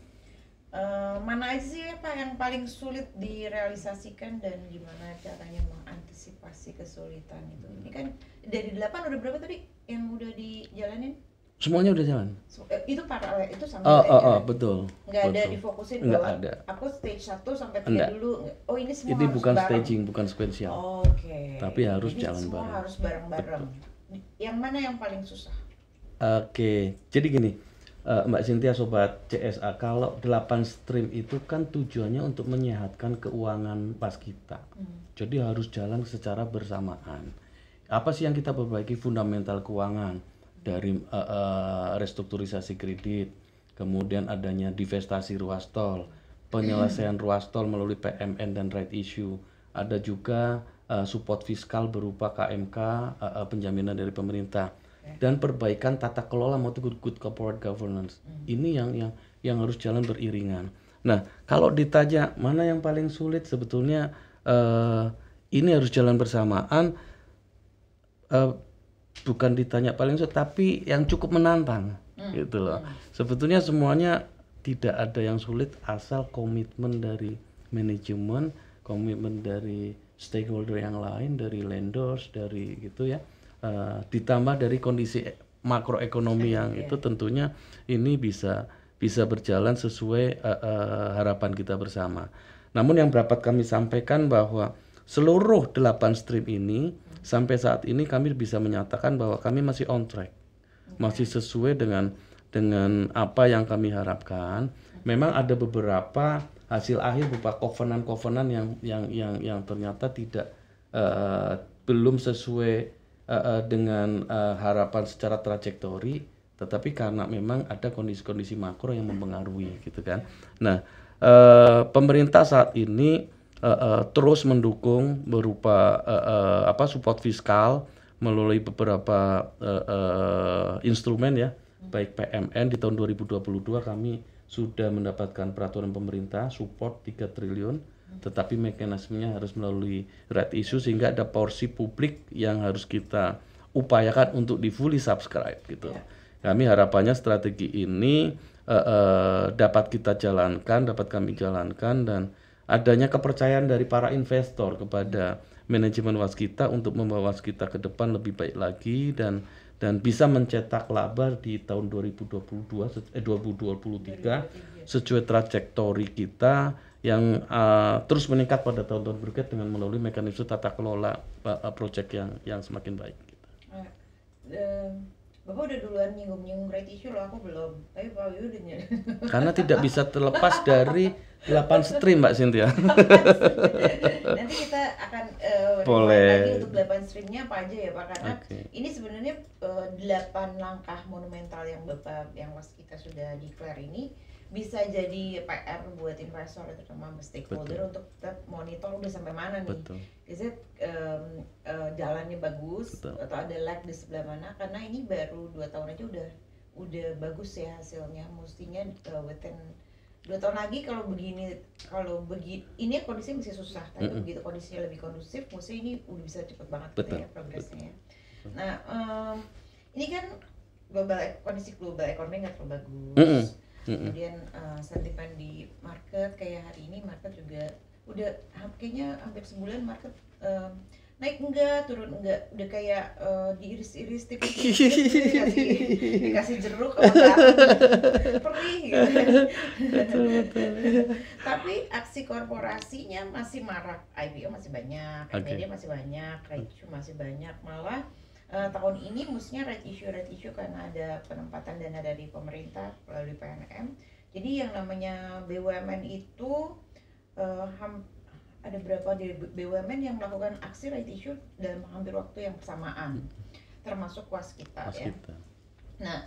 mana aja sih Pak yang paling sulit direalisasikan dan gimana caranya mengantisipasi kesulitan itu? Ini kan dari 8 udah berapa tadi yang udah dijalanin? Semuanya udah jalan. Itu paralel, itu sama jalan. Betul. Nggak ada difokusin bahwa aku stage 1 sampai 3 dulu. Oh ini semua ini harus bukan bareng. staging, bukan sequential. Oke. Tapi harus jadi jalan semua bareng. harus bareng-bareng. Yang mana yang paling susah? Oke, jadi gini Mbak Cynthia Sobat CSA, kalau 8 stream itu kan tujuannya untuk menyehatkan keuangan waskita. Jadi harus jalan secara bersamaan. Apa sih yang kita perbaiki? Fundamental keuangan. Dari restrukturisasi kredit, kemudian adanya divestasi ruas tol, penyelesaian ruas tol melalui PMN dan right issue, ada juga support fiskal berupa KMK, penjaminan dari pemerintah, dan perbaikan tata kelola maupun good corporate governance. Ini yang harus jalan beriringan. Nah, kalau ditanya mana yang paling sulit, sebetulnya ini harus jalan bersamaan. Bukan ditanya paling sulit, tapi yang cukup menantang, gitu loh. Sebetulnya semuanya tidak ada yang sulit asal komitmen dari manajemen, komitmen dari stakeholder yang lain, dari lenders, dari gitu ya, ditambah dari kondisi makroekonomi yang itu tentunya ini bisa berjalan sesuai harapan kita bersama. Namun yang dapat kami sampaikan bahwa seluruh 8 stream ini sampai saat ini kami bisa menyatakan bahwa kami masih on track, masih sesuai dengan apa yang kami harapkan. Memang ada beberapa hasil akhir berupa covenant yang ternyata tidak belum sesuai dengan harapan secara trajektori, tetapi karena memang ada kondisi-kondisi makro yang mempengaruhi, gitu kan. Nah, pemerintah saat ini terus mendukung berupa support fiskal melalui beberapa instrumen ya, baik PMN di tahun 2022 kami sudah mendapatkan peraturan pemerintah support 3 triliun, tetapi mekanismenya harus melalui right issue sehingga ada porsi publik yang harus kita upayakan untuk di fully subscribe gitu. Kami harapannya strategi ini dapat kita jalankan, dapat kami jalankan, dan adanya kepercayaan dari para investor kepada manajemen waskita untuk membawa waskita ke depan lebih baik lagi dan bisa mencetak laba di tahun 2023 sesuai trajektori kita yang terus meningkat pada tahun-tahun berikutnya dengan melalui mekanisme tata kelola proyek yang semakin baik. Bapak udah duluan nyinggung right issue loh, aku belum. Tapi Pak Wiwi udah Karena tidak bisa terlepas dari 8 stream Mbak Cynthia. Nanti kita akan boleh lagi untuk 8 streamnya apa aja ya Pak, karena ini sebenarnya 8 langkah monumental yang Bapak yang waskita sudah declare ini bisa jadi PR buat investor terutama stakeholder untuk tetap monitor udah sampai mana nih. Is it jalannya bagus atau ada lag di sebelah mana, karena ini baru 2 tahun aja udah bagus ya hasilnya. Mestinya within 2 tahun lagi kalau begini ini kondisinya masih susah, tapi begitu kondisinya lebih kondusif mesti ini udah bisa cepet banget gitu ya progresnya. Nah ini kan kondisi global ekonomi nggak terlalu bagus. Kemudian sentimen di market kayak hari ini market juga udah kayaknya hampir sebulan market naik enggak, turun enggak, udah kayak diiris-iris tipis dikasih jeruk apa perih gitu. Betul. Tapi aksi korporasinya masih marak, IPO masih banyak, media masih banyak, right issue masih banyak, malah tahun ini mestinya right issue karena ada penempatan dana dari pemerintah melalui PNM. Jadi yang namanya BUMN itu ada beberapa dari BUMN yang melakukan aksi right issue dalam hampir waktu yang bersamaan, termasuk Waskita ya. Nah,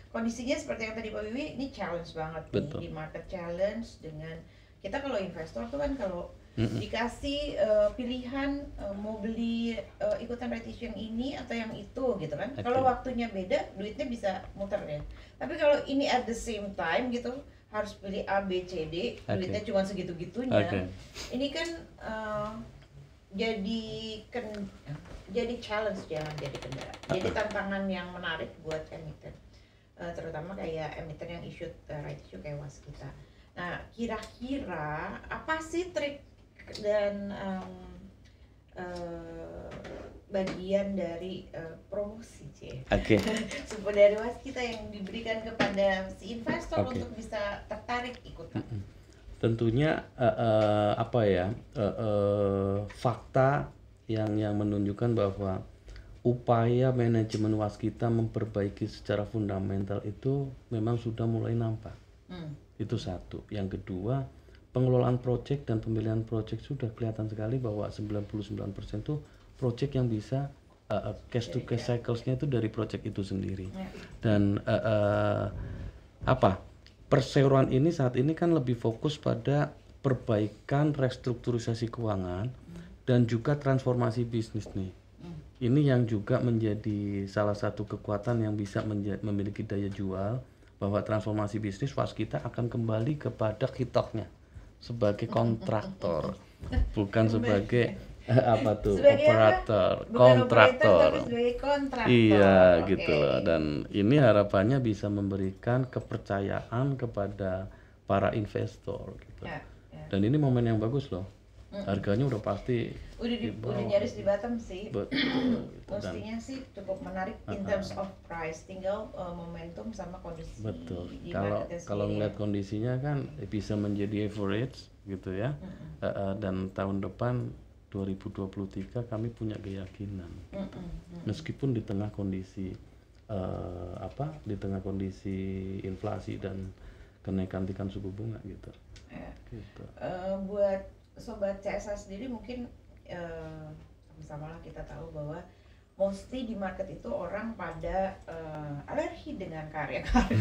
kondisinya seperti yang tadi Pak Wiwi, ini challenge banget nih di market challenge. Dengan kita kalau investor tuh kan kalau dikasih pilihan mau beli ikutan right issue yang ini atau yang itu gitu kan. Kalau waktunya beda, duitnya bisa muter ya. Tapi kalau ini at the same time gitu, harus pilih A, B, C, D, duitnya cuma segitu-gitunya. Ini kan jadi challenge, jangan jadi kendala. Jadi tantangan yang menarik buat emiten, terutama kayak emiten yang issued right issue kayak Waskita. Nah, kira-kira apa sih trik dan bagian dari promosi dari Waskita yang diberikan kepada si investor untuk bisa tertarik ikutan? Tentunya fakta yang menunjukkan bahwa upaya manajemen Waskita memperbaiki secara fundamental itu memang sudah mulai nampak. Itu satu. Yang kedua, pengelolaan proyek dan pemilihan proyek sudah kelihatan sekali bahwa 99% itu proyek yang bisa cash to cash cycles-nya itu dari proyek itu sendiri. Dan perseroan ini saat ini kan lebih fokus pada perbaikan restrukturisasi keuangan dan juga transformasi bisnis nih. Ini yang juga menjadi salah satu kekuatan yang bisa memiliki daya jual, bahwa transformasi bisnis Waskita akan kembali kepada kitoknya sebagai kontraktor, bukan sebagai operator, kontraktor. Iya, gitu loh. Dan ini harapannya bisa memberikan kepercayaan kepada para investor gitu. Dan ini momen yang bagus loh. Harganya udah pasti udah nyaris di bottom sih. Betul. Pastinya sih cukup menarik in terms of price, tinggal momentum sama kondisi. Betul. Kalau ngeliat kondisinya kan bisa menjadi average gitu ya. Dan tahun depan 2023 kami punya keyakinan. Meskipun di tengah kondisi di tengah kondisi inflasi dan kenaikan tingkat suku bunga gitu. Gitu. Buat sobat CSA sendiri mungkin sama-sama lah kita tahu bahwa mostly di market itu orang pada alergi dengan karya-karya.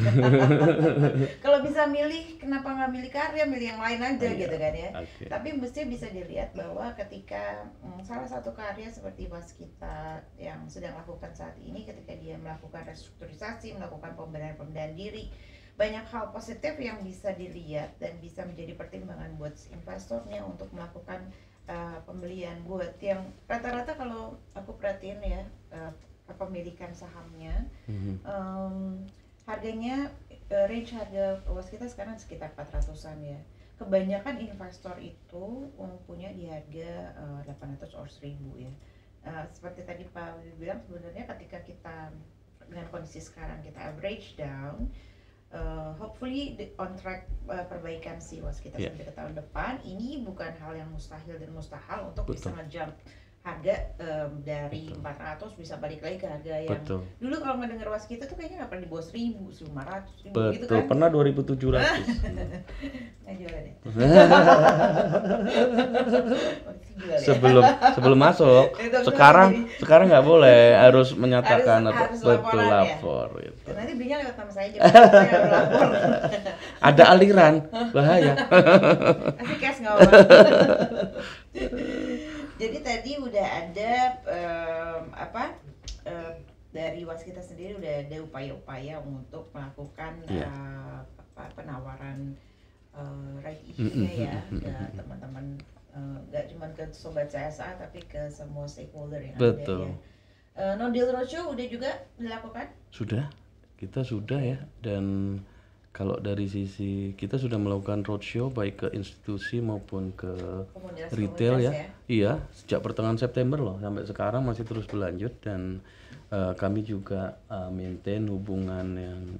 Kalau bisa milih, kenapa nggak milih karya, milih yang lain aja gitu kan ya. Tapi mesti bisa dilihat bahwa ketika salah satu karya seperti Waskita yang sedang lakukan saat ini, ketika dia melakukan restrukturisasi, melakukan pemberdayaan diri, banyak hal positif yang bisa dilihat dan bisa menjadi pertimbangan buat investornya untuk melakukan pembelian. Buat yang rata-rata kalau aku perhatiin ya, kepemilikan sahamnya, harganya range harga Waskita sekarang sekitar 400-an ya. Kebanyakan investor itu punya di harga 800 or 1000 ya. Seperti tadi Pak Wiwi bilang, sebenarnya ketika kita dengan kondisi sekarang kita average down, hopefully on track perbaikan si Waskita sampai ke tahun depan. Ini bukan hal yang mustahil dan mustahil untuk bisa nge-jump harga dari 400 bisa balik lagi ke harga yang dulu kalau ngedenger Waskita tuh kayaknya nggak pernah di bawah 1000, 1500, gitu kan. Pernah 2700. Nah, jualan deh. sebelum masuk. Sekarang nggak boleh, harus menyatakan harus betul lapor. Gitu. Nanti belinya lewat nama saya aja, saya lapor. Ada aliran, bahaya. Kasih cash nggak apa. Jadi tadi udah ada dari Waskita sendiri udah ada upaya-upaya untuk melakukan penawaran right issue-nya ya ke teman-teman, nggak cuma ke sobat CSA tapi ke semua stakeholder yang ada ya. No deal roadshow udah juga dilakukan? Sudah, kita sudah ya. Dan kalau dari sisi kita sudah melakukan roadshow baik ke institusi maupun ke retail ya. Iya, sejak pertengahan September loh sampai sekarang masih terus berlanjut. Dan kami juga maintain hubungan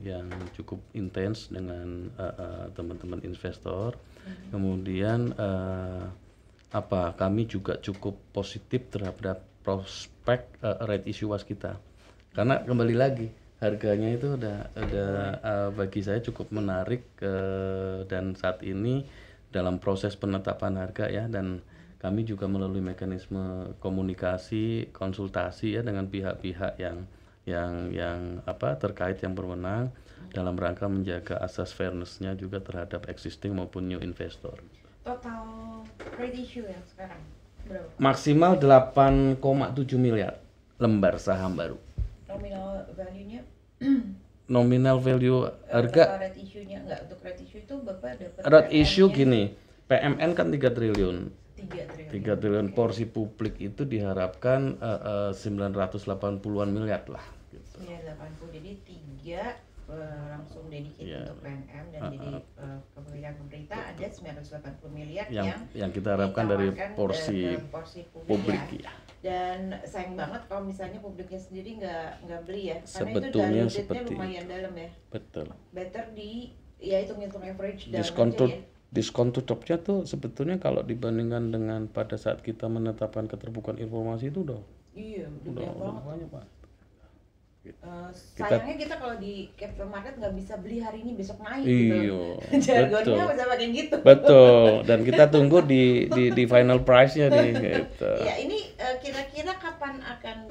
yang cukup intens dengan teman-teman investor. Kemudian kami juga cukup positif terhadap prospek right issue Waskita. Karena kembali lagi harganya itu udah bagi saya cukup menarik, dan saat ini dalam proses penetapan harga ya, dan kami juga melalui mekanisme komunikasi, konsultasi ya dengan pihak-pihak yang terkait yang berwenang dalam rangka menjaga asas fairness-nya juga terhadap existing maupun new investor. Total trade issue yang sekarang berapa? Maksimal 8,7 miliar lembar saham baru. Nominal value-nya? Nominal value harga Red issue-nya enggak, untuk red issue itu Bapak dapat red issue gini, PMN kan 3 triliun. 3 triliun porsi publik itu diharapkan 980-an miliar lah gitu. 980, jadi 3 langsung dedicated untuk PNM dan jadi kepemilikan pemerintah ada 980 miliar yang kita harapkan dari porsi publik ya. Dan sayang banget kalau misalnya publiknya sendiri nggak beli ya, karena sebetulnya itu seperti lumayan dalam ya. Betul. Better hitung average diskon tutupnya tuh sebetulnya kalau dibandingkan dengan pada saat kita menetapkan keterbukaan informasi itu udah banyak Pak. Sayangnya kita kalau di capital market nggak bisa beli hari ini besok naik gitu. Jargonnya bisa pakai gitu. Betul. Dan kita tunggu di final price-nya nih gitu. Ya, ini kira-kira kapan akan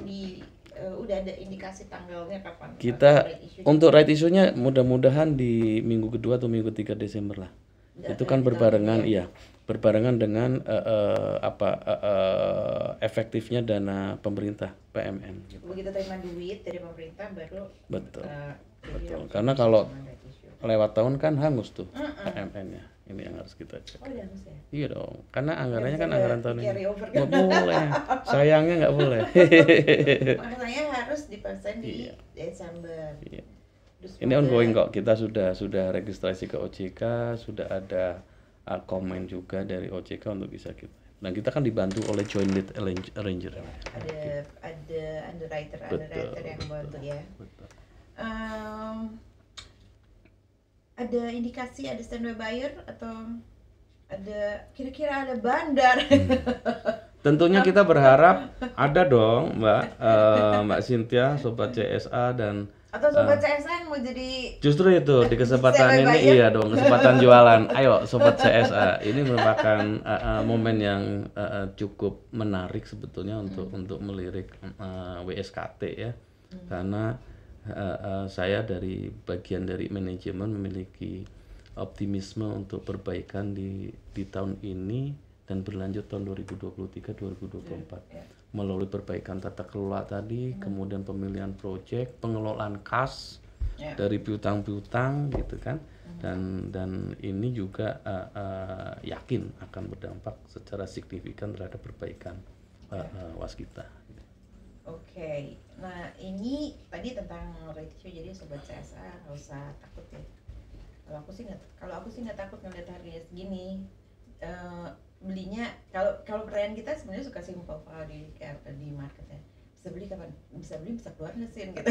udah ada indikasi tanggalnya kapan? Kita untuk right issue-nya mudah-mudahan di minggu kedua atau minggu 3 Desember lah. Itu kan berbarengan berbarengan dengan efektifnya dana pemerintah PMN gitu. Begitu terima duit dari pemerintah baru betul. Karena kalau lewat tahun kan hangus tuh PMN-nya. Ini yang harus kita cek. Oh, udah hangus ya? Iya dong, karena anggarannya kan anggaran tahun ini. Nggak boleh, sayangnya nggak boleh. Makanya harus dipaksain di Desember. Iya. Ini ongoing kok, kita sudah registrasi ke OJK, sudah ada komen juga dari OJK untuk bisa kita. Dan kita kan dibantu oleh joint lead arranger. Ya, ada underwriter yang bantu ya. Betul. Ada indikasi ada standby buyer atau ada kira-kira ada bandar? Tentunya kita berharap ada dong Mbak Cynthia, Sobat CSA dan atau Sobat CSA yang mau jadi justru itu di kesempatan ini iya dong, kesempatan jualan. Ayo Sobat CSA, ini merupakan momen yang cukup menarik sebetulnya untuk melirik WSKT ya. Karena saya dari bagian dari manajemen memiliki optimisme untuk perbaikan di tahun ini dan berlanjut tahun 2023-2024 melalui perbaikan tata kelola tadi, kemudian pemilihan proyek, pengelolaan kas dari piutang-piutang gitu kan, dan ini juga yakin akan berdampak secara signifikan terhadap perbaikan waskita. Oke, nah ini tadi tentang ratio, jadi Sobat CSA nggak usah takut ya. Kalau aku sih nggak takut ngeliat harganya segini. Belinya kalau pertanyaan kita sebenarnya suka simpel kalau di market ya, bisa beli kapan? Bisa beli bisa keluar nggak sih gitu.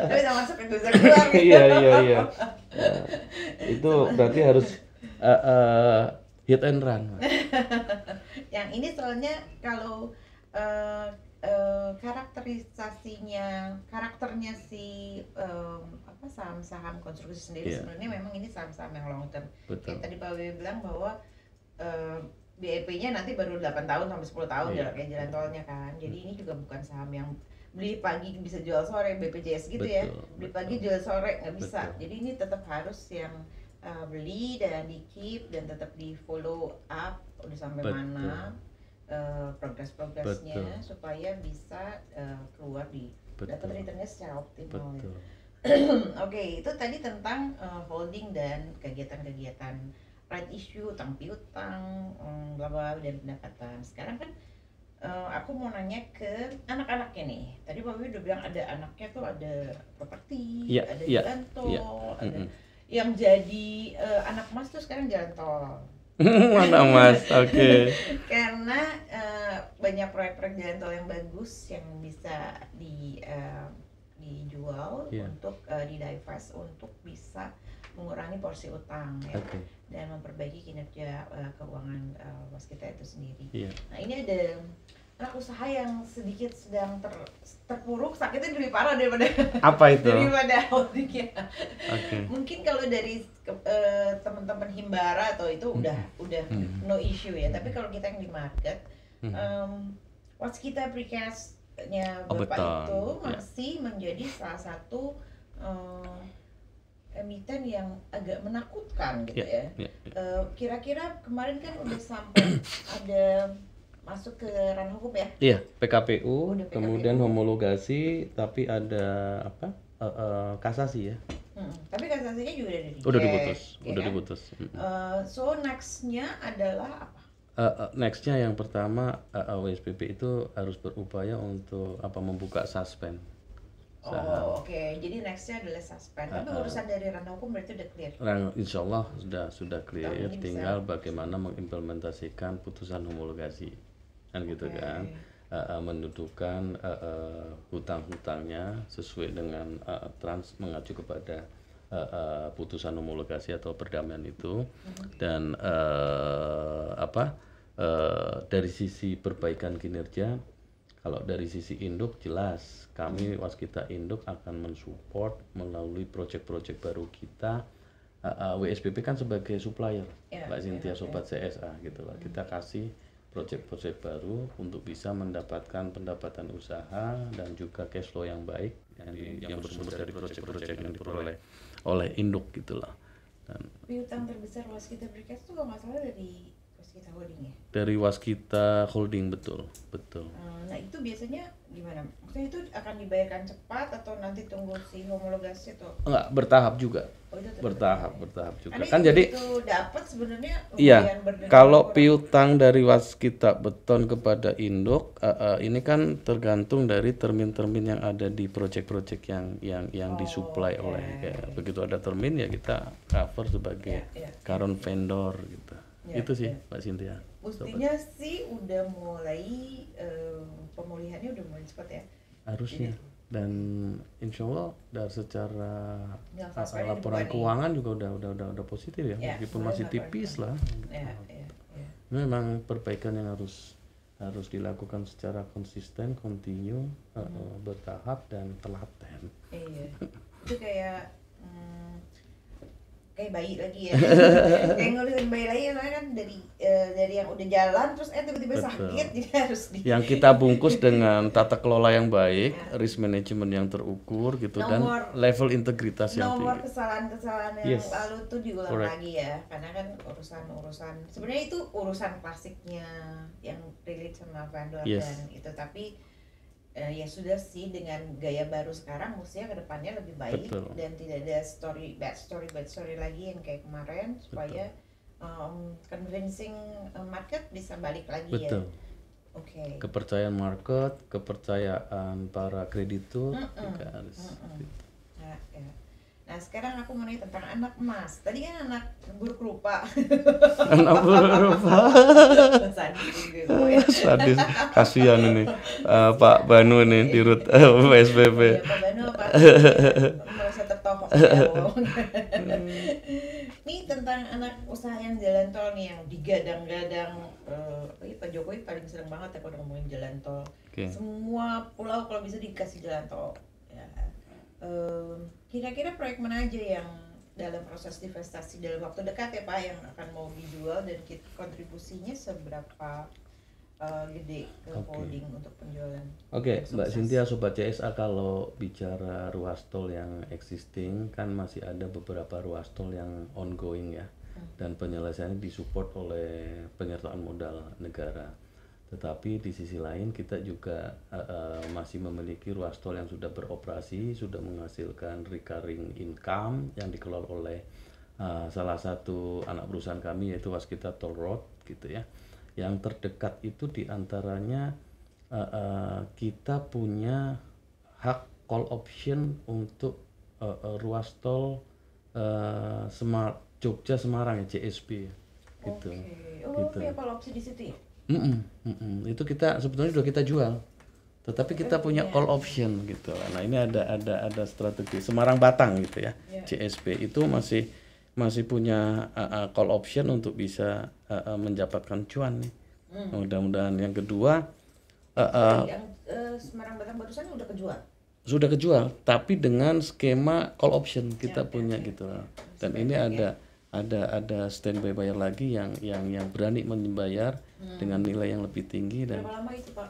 Bisa masuk kan bisa keluar gitu. Iya. Itu berarti harus hit and run. Yang ini soalnya kalau karakternya si saham-saham konstruksi sendiri sebenarnya memang ini saham-saham yang long term. Kayak tadi Pak Wiwi bilang bahwa BEP-nya nanti baru 8 tahun sampai 10 tahun kayak jalan tolnya kan. Jadi ini juga bukan saham yang beli pagi bisa jual sore, BPJS gitu ya. Beli pagi jual sore nggak bisa. Jadi ini tetap harus yang beli dan di keep dan tetap di follow up udah sampai mana progresnya supaya bisa keluar di dapat returnnya secara optimal. Oke, itu tadi tentang holding dan kegiatan-kegiatan right issue, utang piutang, bla bla dan pendapatan. Sekarang kan aku mau nanya ke anak-anaknya nih. Tadi Pak Wiwi udah bilang ada anaknya tuh ada properti, ada jalan tol, ada yang jadi anak mas tuh sekarang jalan tol. Mana mas, oke. Karena banyak proyek-proyek jalan tol yang bagus yang bisa dijual untuk di-divest untuk bisa mengurangi porsi utang ya, dan memperbaiki kinerja keuangan waskita itu sendiri. Nah ini ada anak usaha yang sedikit sedang terpuruk, sakitnya lebih parah daripada Apa itu? daripada holdingnya. Oke. Mungkin kalau dari teman-teman Himbara atau itu udah no issue ya. Tapi kalau kita yang di market, Waskita Precast-nya Bapak itu masih menjadi salah satu emiten yang agak menakutkan gitu ya. Kira-kira kemarin kan udah sampai ada masuk ke ranah hukum ya? Iya, PKPU, kemudian homologasi, tapi ada apa? Kasasi ya. Tapi kasasinya juga udah diputus, ya udah diputus. So next-nya adalah apa? Next-nya yang pertama WSPP itu harus berupaya untuk membuka suspend. Oke. Jadi next-nya adalah suspend. Tapi urusan dari ranah hukum berarti udah clear. Insya Allah sudah clear. Tinggal bagaimana mengimplementasikan putusan homologasi, kan gitu kan. Mendudukan hutang-hutangnya sesuai dengan mengacu kepada putusan homologasi atau perdamaian itu. Dan dari sisi perbaikan kinerja, kalau dari sisi induk jelas kami Waskita Induk akan mensupport melalui proyek-proyek baru kita. WSPP kan sebagai supplier, Mbak Cynthia Sobat CSA gitu lah. Kita kasih proyek-proyek baru untuk bisa mendapatkan pendapatan usaha dan juga cash flow yang baik yang bersumber dari proyek-proyek yang diperoleh oleh induk gitulah. Dan piutang terbesar Waskita Precast itu kalau nggak salah dari Waskita Holding ya? Dari Waskita Holding, betul. Nah itu biasanya gimana? Maksudnya itu akan dibayarkan cepat atau nanti tunggu si homologasi atau? Enggak, bertahap juga. Bertahap juga. Kan jadi itu dapat sebenarnya. Iya. Kalau piutang dari Waskita Beton kepada induk, ini kan tergantung dari termin-termin yang ada di proyek-proyek yang disuplai oleh. Begitu ada termin ya kita cover sebagai current vendor gitu. Itu sih Mbak Cynthia. Mestinya sih udah mulai pemulihannya udah mulai cepat ya. Harusnya. Dan insya Allah dari secara laporan keuangan juga udah positif ya, meskipun masih tipis lah. Memang perbaikan yang harus dilakukan secara konsisten, continue, bertahap dan telaten. Iya. Itu kayak bayi lagi ya. Kayak ngurusin bayi lagi kan dari yang udah jalan terus tiba-tiba sakit jadi harus yang kita bungkus dengan tata kelola yang baik, risk management yang terukur gitu, dan level integritas yang tinggi. Nomor kesalahan-kesalahan yang lalu tuh diulang lagi ya. Karena kan urusan sebenarnya itu urusan klasiknya yang relate sama vendor dan itu, tapi ya sudah sih dengan gaya baru sekarang mestinya kedepannya lebih baik. Dan tidak ada bad story lagi yang kayak kemarin supaya convincing market bisa balik lagi ya. Oke. Kepercayaan market, kepercayaan para kreditur juga harus. Nah sekarang aku mau nanya tentang anak emas. Tadi kan anak buruk rupa. Anak buruk rupa. Sadis. Kasihan ini Pak Banu ini di RUT PSBB. Pak Banu merasa tertohok. Ini tentang anak usaha yang jalan tol nih yang digadang-gadang. Pak Jokowi paling seneng banget ya kalau ngomongin jalan tol. Semua pulau kalau bisa dikasih jalan tol. Kira-kira proyek mana aja yang dalam proses divestasi dalam waktu dekat ya Pak yang akan mau dijual dan kontribusinya seberapa gede ke holding untuk penjualan? Mbak Cynthia Sobat CSA, kalau bicara ruas tol yang existing kan masih ada beberapa ruas tol yang ongoing ya, dan penyelesaiannya disupport oleh penyertaan modal negara. Tetapi di sisi lain kita juga masih memiliki ruas tol yang sudah beroperasi, sudah menghasilkan recurring income yang dikelola oleh salah satu anak perusahaan kami yaitu Waskita Toll Road gitu ya. Yang terdekat itu diantaranya kita punya hak call option untuk ruas tol Jogja Semarang ya, JSP gitu. Punya call option di situ ya? Itu kita sebetulnya sudah kita jual, tetapi kita punya call option gitu. Nah ini ada strategi Semarang Batang gitu ya. CSP itu masih punya call option untuk bisa mendapatkan cuan nih. Mudah-mudahan. Yang kedua Yang Semarang Batang barusan udah kejual. Sudah kejual, tapi dengan skema call option kita punya gitu. Dan ini ada standby bayar lagi yang berani membayar dengan nilai yang lebih tinggi. Dan berapa lama itu Pak?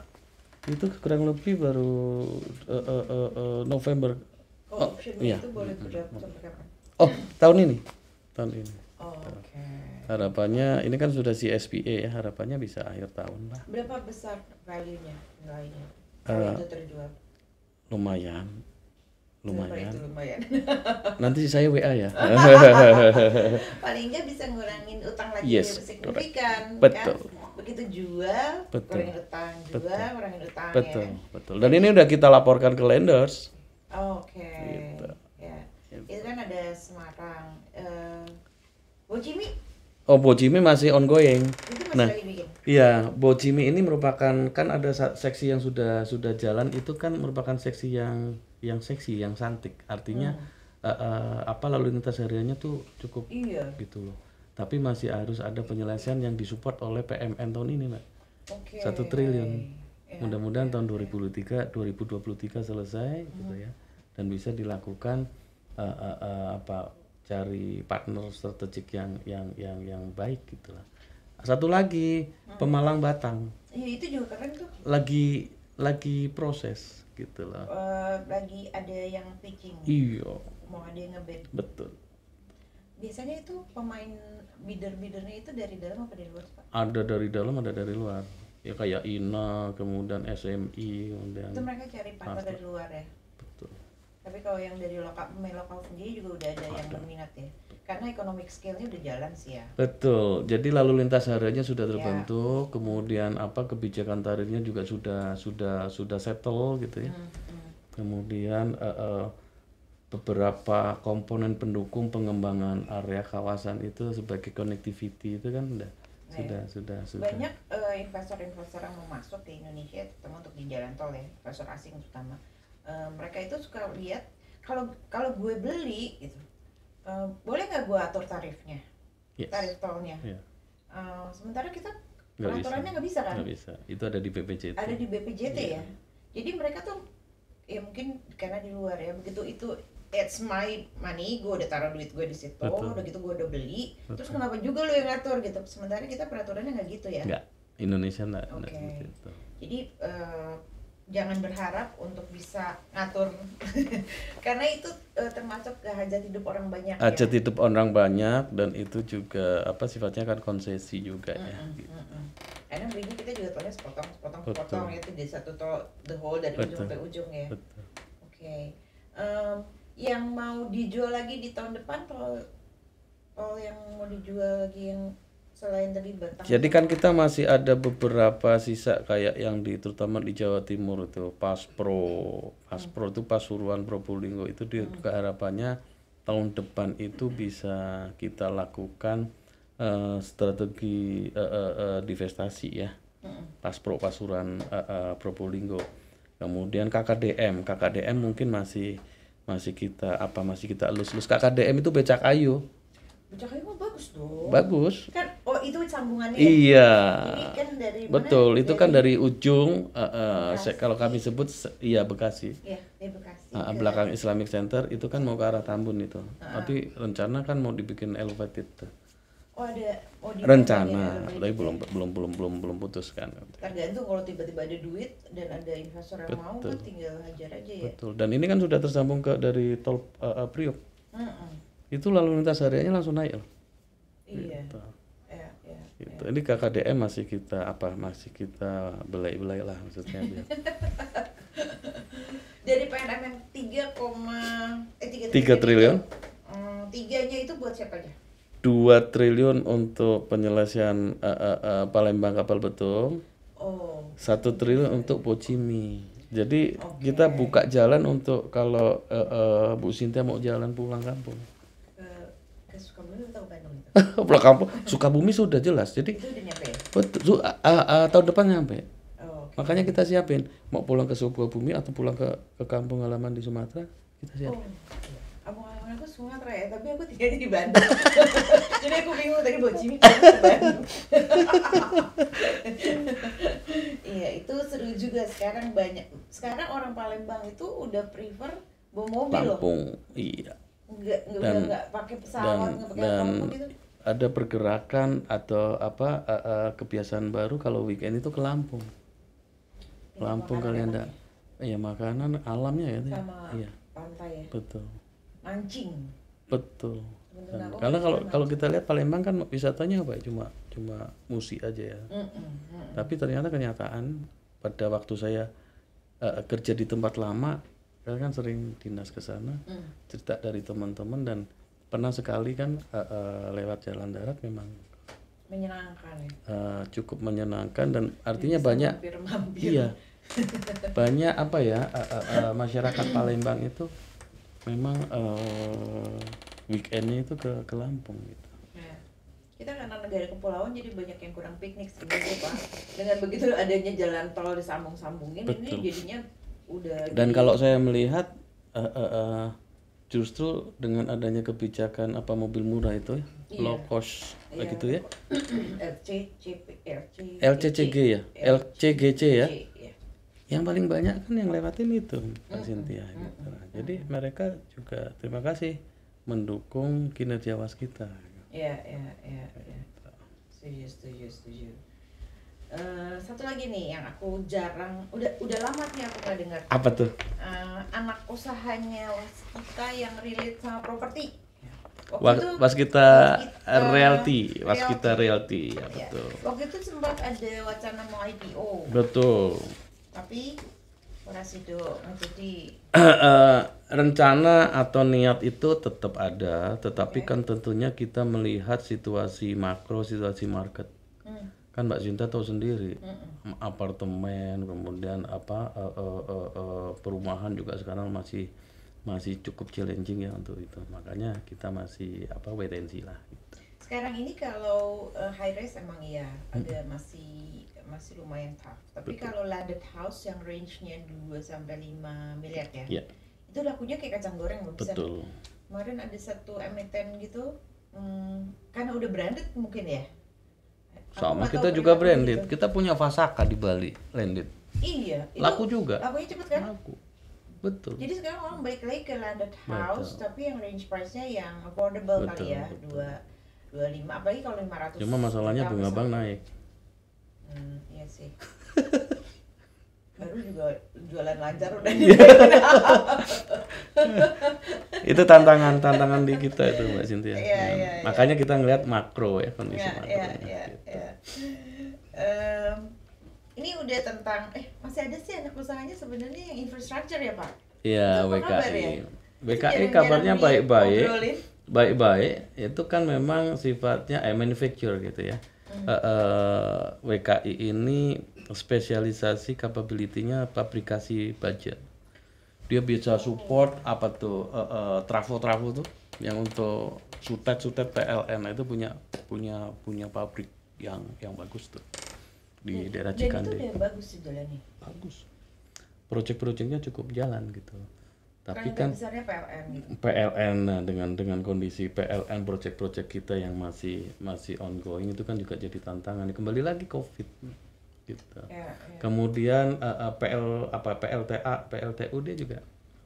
Itu kurang lebih baru November. Optionnya itu boleh berlaku sampai kapan? Tahun ini. Oke. Harapannya ini kan sudah CSPA ya, harapannya bisa akhir tahun lah. Berapa besar value-nya nilainya kalau itu terjual? Lumayan. Itu lumayan. Nanti saya WA ya. Paling nggak bisa ngurangin utang lagi signifikan. Betul. Kan? Begitu jual, ngurangin utang, ngurangin utang. Betul. Dan ini udah kita laporkan ke lenders. Oke. Gitu. Ya. Itu kan ada Semarang. Bojimi? Bojimi masih ongoing. Itu masih lagi bikin? Iya, Bojimi ini merupakan, kan ada seksi yang sudah jalan, itu kan merupakan seksi yang seksi, yang cantik. Artinya lalu lintas hariannya tuh cukup gitu loh. Tapi masih harus ada penyelesaian yang disupport oleh PMN tahun ini, Mbak. 1 triliun. Mudah-mudahan tahun 2023 selesai gitu ya. Dan bisa dilakukan cari partner strategik yang baik gitu lah. Satu lagi Pemalang Batang. Iya, itu juga keren tuh. Lagi proses gitu lah. Lagi ada yang pitching. Iya. Mau ada yang ngebid. Betul. Biasanya itu pemain bidder-biddernya itu dari dalam apa dari luar, Pak? Ada dari dalam, ada dari luar. Ya kayak INA, kemudian SMI, kemudian. Itu mereka cari partner dari luar ya. Betul. Tapi kalau yang dari lokal sendiri juga udah ada yang berminat ya. Karena economic scale-nya udah jalan sih ya. Betul. Jadi lalu lintas hariannya sudah terbentuk, kemudian kebijakan tarifnya juga sudah settle gitu ya. Kemudian beberapa komponen pendukung pengembangan area kawasan itu sebagai connectivity itu kan sudah. Banyak investor-investor yang mau masuk ke Indonesia, terutama untuk di jalan tol ya, investor asing terutama. Mereka itu suka lihat kalau gue beli gitu, boleh nggak gue atur tarifnya, tarif tolnya. Sementara kita peraturannya nggak bisa kan? Nggak bisa. Itu ada di BPJT. Ada di BPJT ya. Jadi mereka tuh ya mungkin karena di luar ya, begitu itu it's my money, gue udah taruh duit gue di situ, udah gitu gue udah beli. Terus kenapa juga lo yang ngatur gitu? Sementara kita peraturannya nggak gitu ya? Nggak. Indonesia nggak seperti itu. Jadi jangan berharap untuk bisa ngatur karena itu termasuk hajat hidup orang banyak. Hajat hidup orang banyak, dan itu juga sifatnya kan konsesi juga ya. Gitu. Karena belinya kita juga tolnya sepotong itu di satu tol the whole dari ujung sampai ujung ya. Oke. Yang mau dijual lagi di tahun depan tol yang mau dijual lagi yang selain tadi Batang. Jadi kan kita masih ada beberapa sisa kayak yang terutama di Jawa Timur itu Paspro itu Pasuruan Probolinggo itu juga harapannya tahun depan itu bisa kita lakukan strategi divestasi ya. Paspro Pasuruan Probolinggo. Kemudian KKDM mungkin masih kita elus-elus. KKDM itu becak kayu. Becak kayu mah bagus dong. Bagus. Kan itu sambungannya. Iya. Ini kan dari betul, mana? Itu kan dari ujung kalau kami sebut Bekasi. Iya, Bekasi. Belakang Islamic Center itu kan mau ke arah Tambun itu. Tapi rencana kan mau dibikin elevated. Mau rencana, tapi belum putus kan. Tergantung kalau tiba-tiba ada duit dan ada investor yang mau kan tinggal hajar aja ya. Betul. Dan ini kan sudah tersambung dari tol Priok. Itu lalu lintas hariannya langsung naik loh. Iya. Gitu. Gitu. Ini KKDM masih kita belai-belai lah maksudnya. Dari PNM yang 3 triliun. 3-nya itu buat siapa aja? 2 triliun untuk penyelesaian Palembang Kapal Betung. 1 triliun untuk Bojimi. Jadi kita buka jalan untuk kalau Bu Sintia mau jalan pulang kampung. Ke Sukabumi atau Bandung itu? Pulang kampung. Sukabumi sudah jelas. Jadi itu udah nyampe ya? Betul. Tahun depan nyampe. Makanya kita siapin mau pulang ke Sukabumi atau pulang ke kampung halaman di Sumatera, kita siapin. Kampung halaman aku Sumatera ya, tapi aku tinggal di Bandung. Jadi aku bingung tadi Bojimi ke Bandung. Iya, itu seru juga. juga sekarang orang Palembang itu udah prefer bawa mobil loh. Lampung, iya. Nggak pakai pesawat, nggak pakai apapun gitu. Ada pergerakan atau kebiasaan baru kalau weekend itu ke Lampung. Lampung kalian enggak? Ya makanan alamnya ya. Sama iya. Pantai ya. Betul. Mancing. Betul. Karena kalau kita lihat Palembang kan wisatanya apa? Cuma musik aja ya. Tapi ternyata kenyataan pada waktu saya kerja di tempat lama, saya kan sering dinas ke sana, cerita dari teman-teman dan pernah sekali kan lewat jalan darat memang menyenangkan ya. Cukup menyenangkan dan artinya banyak mampir. Iya. Banyak apa ya masyarakat Palembang itu memang weekendnya itu ke Lampung gitu. Ya. Kita karena negara kepulauan jadi banyak yang kurang piknik sebenarnya Pak. Dengan begitu adanya jalan tol disambung-sambungin ini jadinya udah. Dan kalau saya melihat justru dengan adanya kebijakan mobil murah itu low cost gitu ya. LCCG ya, LCGC ya. Yang paling banyak kan yang lewatin itu Pak Cynthia gitu. Jadi mereka juga terima kasih mendukung kinerja waskita. Iya. Setuju. Satu lagi nih yang aku jarang, udah lama nih aku nggak dengar. Apa tuh? Anak usahanya waskita yang relate sama properti. Waskita Realty ya betul. Waktu itu sempat ada wacana mau IPO. Betul. Tapi Rasido jadi rencana atau niat itu tetap ada, tetapi kan tentunya kita melihat situasi makro, situasi market. Kan Mbak Zinta tahu sendiri, apartemen, kemudian perumahan juga sekarang masih cukup challenging ya untuk itu. Makanya kita masih wait and see lah. Gitu. Sekarang ini kalau high rise emang iya ada masih lumayan tough. Tapi kalau landed house yang range-nya 2 sampai 5 miliar ya. Yeah. Itu lakunya kayak kacang goreng loh. Betul. Kemarin ada satu emiten gitu karena udah branded mungkin ya. Sama kita juga branded. Gitu. Kita punya Fasaka di Bali, landed. Iya, itu laku juga. Lakunya cepet kan? Laku. Betul. Jadi sekarang orang balik lagi ke landed house tapi yang range price-nya yang affordable kali ya. 25 apalagi kalau 500. Cuma masalahnya bunga bank naik. Iya sih. Baru juga jualan lancar udah. Itu tantangan di kita itu Mbak Cynthia. Iya. Makanya kita ngelihat makro ya kondisi makro. Iya. Ini udah tentang masih ada sih anak usahanya sebenarnya yang infrastructure ya Pak? Iya, WKI. WKI kabarnya baik-baik. Itu kan memang sifatnya manufacture gitu ya. WKI ini spesialisasi capability-nya pabrikasi baja. Dia bisa support trafo tuh yang untuk sutet PLN itu punya pabrik yang bagus tuh di daerah Cikande. Dan itu udah bagus sih jalannya. Bagus. Proyek-proyeknya cukup jalan gitu. Tapi kan besarnya PLN gitu. PLN dengan kondisi PLN proyek-proyek kita yang masih ongoing itu kan juga jadi tantangan. Kembali lagi COVID gitu. Ya. Kemudian PLTA, PLTU dia juga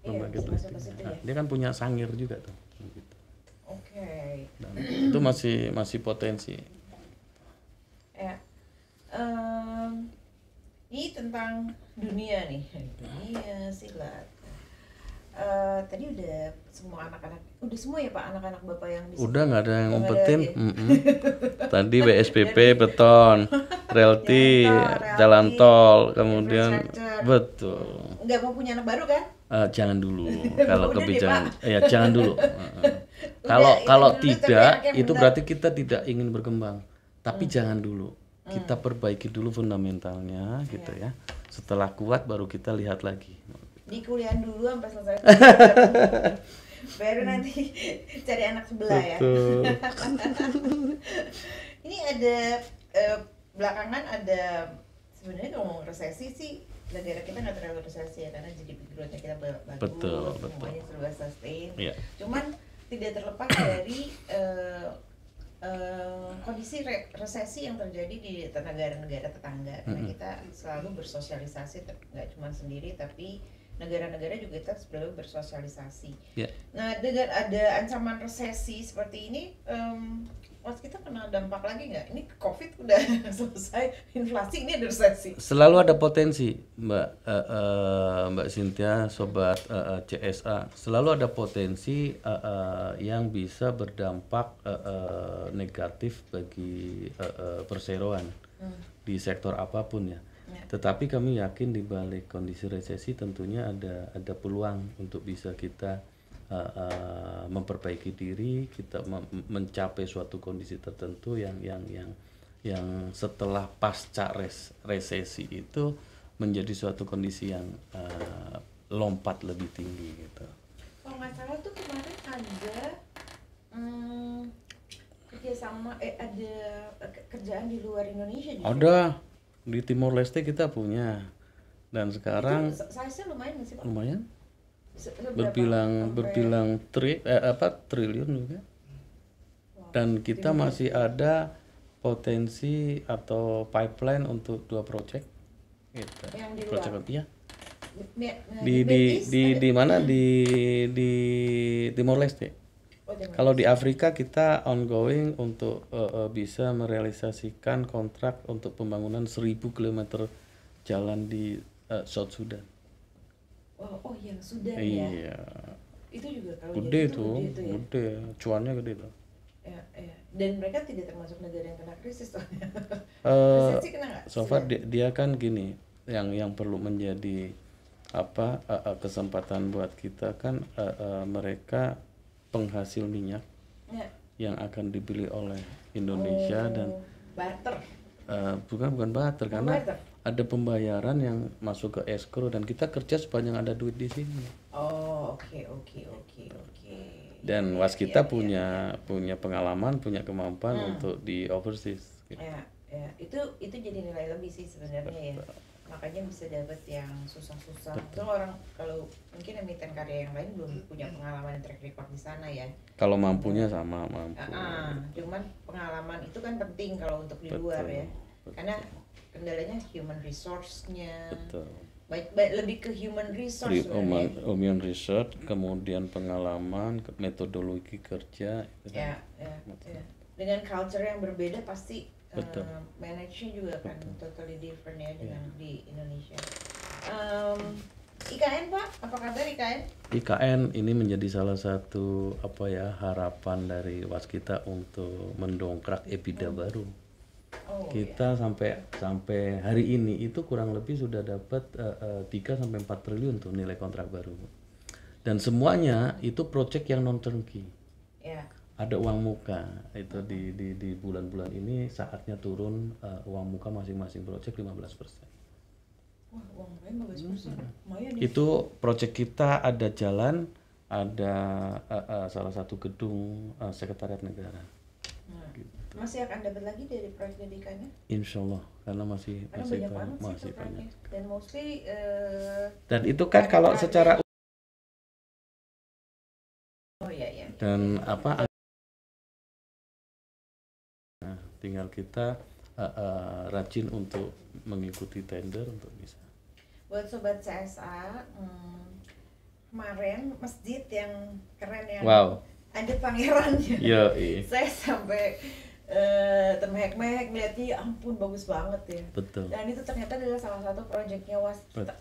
membangkit listrik. Dia kan punya sangir juga tuh gitu. Oke. Dan itu masih potensi. Ya. Ini tentang dunia nih. Dunia silat. Tadi udah semua ya Pak anak-anak Bapak yang di sini. Udah nggak ada yang ngumpetin. Tadi WSPP beton, realty, jalan tol, kemudian betul. Nggak mau punya anak baru kan? Jangan dulu kalau kebijakan. Ya jangan dulu. Kalau tidak itu berarti kita tidak ingin berkembang. Tapi jangan dulu. Kita perbaiki dulu fundamentalnya gitu ya. Setelah kuat baru kita lihat lagi. Di kuliah dulu sampai selesai baru nanti cari anak sebelah. Betul. Ya ini ada belakangan ada sebenarnya ngomong resesi sih negara kita nggak terlalu resesi ya karena GDP growth-nya kita bagus, betul. Semuanya serba sustain. Yeah. Cuman tidak terlepas dari kondisi kondisi resesi yang terjadi di negara-negara tetangga, karena kita selalu bersosialisasi, nggak cuma sendiri tapi negara-negara juga kita selalu bersosialisasi. Nah, dengan ada ancaman resesi seperti ini, kita kena dampak lagi nggak? Ini COVID udah selesai, inflasi, ini ada resesi. Selalu ada potensi, Mbak Cynthia, sobat CSA. Selalu ada potensi yang bisa berdampak negatif bagi perseroan di sektor apapun ya. Tetapi kami yakin di balik kondisi resesi tentunya ada peluang untuk bisa kita memperbaiki diri, kita mencapai suatu kondisi tertentu yang setelah pasca resesi itu menjadi suatu kondisi yang lompat lebih tinggi gitu. Kalau nggak salah tuh kemarin ada kerjasama, ada kerjaan di luar Indonesia juga. Ada di Timor Leste kita punya, dan sekarang size-nya lumayan nggak sih, Pak? Lumayan. Berapa? Berbilang triliun juga. Dan kita masih ada potensi atau pipeline untuk 2 project gitu. Yang di project luar? ya. Di mana di Timor Leste. Kalau di Afrika kita ongoing untuk bisa merealisasikan kontrak untuk pembangunan 1.000 km jalan di South Sudan. Oh yang Sudan iya. Ya. Itu juga kalau gede jadi itu tuh, gede ya. Gede, cuannya gede tuh. Ya. Dan mereka tidak termasuk negara yang kena krisis tuh. Resesi kena nggak? So far dia kan gini, yang perlu menjadi kesempatan buat kita kan mereka penghasil minyak yang akan dibeli oleh Indonesia dan barter. Bukan barter, karena barter. Ada pembayaran yang masuk ke escrow dan kita kerja sepanjang ada duit di sini. Oke. Dan waskita punya pengalaman, punya kemampuan untuk di overseas. Gitu. Ya, itu jadi nilai lebih sih sebenarnya ya. Makanya bisa dapat yang susah-susah. Itu orang kalau mungkin emiten karya yang lain belum punya pengalaman track record di sana ya. Kalau mampunya sama mampu. Cuman pengalaman itu kan penting kalau untuk di luar ya. Karena kendalanya human resource-nya. Betul. Lebih ke human resource. Human resource, kemudian pengalaman, metodologi kerja. Ya. Dengan culture yang berbeda pasti manage-nya juga akan totally different ya dengan di Indonesia. IKN Pak, apa kabar IKN? IKN ini menjadi salah satu harapan dari waskita untuk mendongkrak EBITDA baru. Kita sampai hari ini itu kurang lebih sudah dapat 3-4 triliun tuh nilai kontrak baru. Dan semuanya itu project yang non turnkey. Ada uang muka itu di bulan-bulan ini saatnya turun uang muka masing-masing project 15%. Wah, uang mukanya 15%. Lumayan ya. Itu project kita ada jalan, ada salah satu gedung sekretariat negara. Gitu. Masih akan dapat lagi dari proyek dedikannya? Insya Allah, karena masih banyak. Dan mostly dan itu kan kalau secara iya. Dan tinggal kita rajin untuk mengikuti tender untuk bisa. Buat sobat CSA, kemarin masjid yang keren yang ada pangerannya. Saya sampai termehek-mehek melihatnya, ya ampun bagus banget ya. Betul. Dan itu ternyata adalah salah satu proyeknya waskita.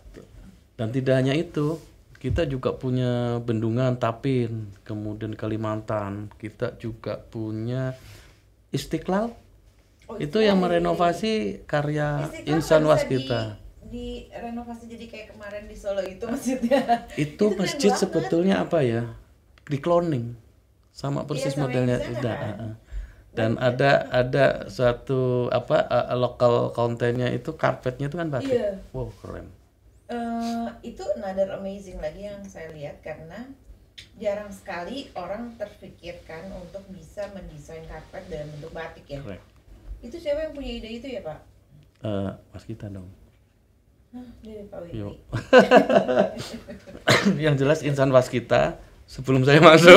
Dan tidak hanya itu, kita juga punya bendungan Tapin, kemudian Kalimantan, kita juga punya Istiqlal. Itu yang merenovasi karya Insan Waskita. Di renovasi jadi kayak kemarin di Solo itu masjidnya. Itu masjid sebetulnya di cloning sama persis modelnya kan? Dan ada satu lokal kontennya itu karpetnya itu kan batik. Wow, keren. Itu another amazing lagi yang saya lihat, karena jarang sekali orang terfikirkan untuk bisa mendesain karpet dalam bentuk batik ya. Correct. Itu siapa yang punya ide itu ya Pak? Waskita dong. Dari Pak Widi. Yang jelas Insan Waskita sebelum saya masuk.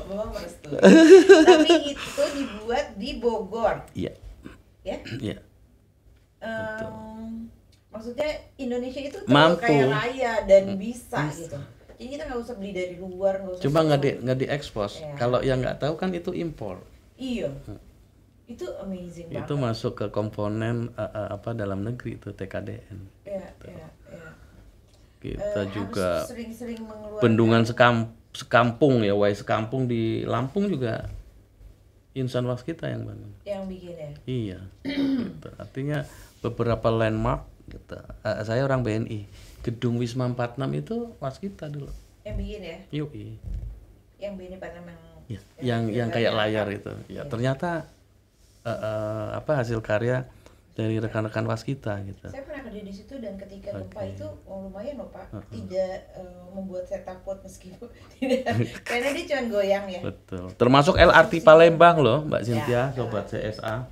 Bapak merestui. Tapi itu dibuat di Bogor. Iya. Ya? Iya. Maksudnya Indonesia itu Mampu. kaya raya dan bisa gitu. Jadi kita nggak usah beli dari luar, nggak usah. Cuma nggak diekspos. Ya. Kalau yang nggak tahu kan itu impor. Iya. Itu amazing banget. Itu masuk ke komponen dalam negeri itu TKDN. Iya. Kita juga sering-sering mengeluarkan bendungan sekampung ya, sekampung di Lampung juga insan waskita yang bangun. Yang bikin ya. Iya. Gitu. Artinya beberapa landmark gitu. Saya orang BNI. Gedung Wisma 46 itu waskita dulu. Yang bikin ya. Yoi. Yang BNI Panama yang kayak layar itu. Ya, ternyata hasil karya dari rekan-rekan waskita gitu. Saya pernah kerja di situ dan ketika gempa itu lumayan loh Pak, tidak membuat saya takut meskipun tidak, karena dia cuma goyang ya. Betul. Termasuk LRT Palembang loh, Mbak Cynthia, sobat CSA.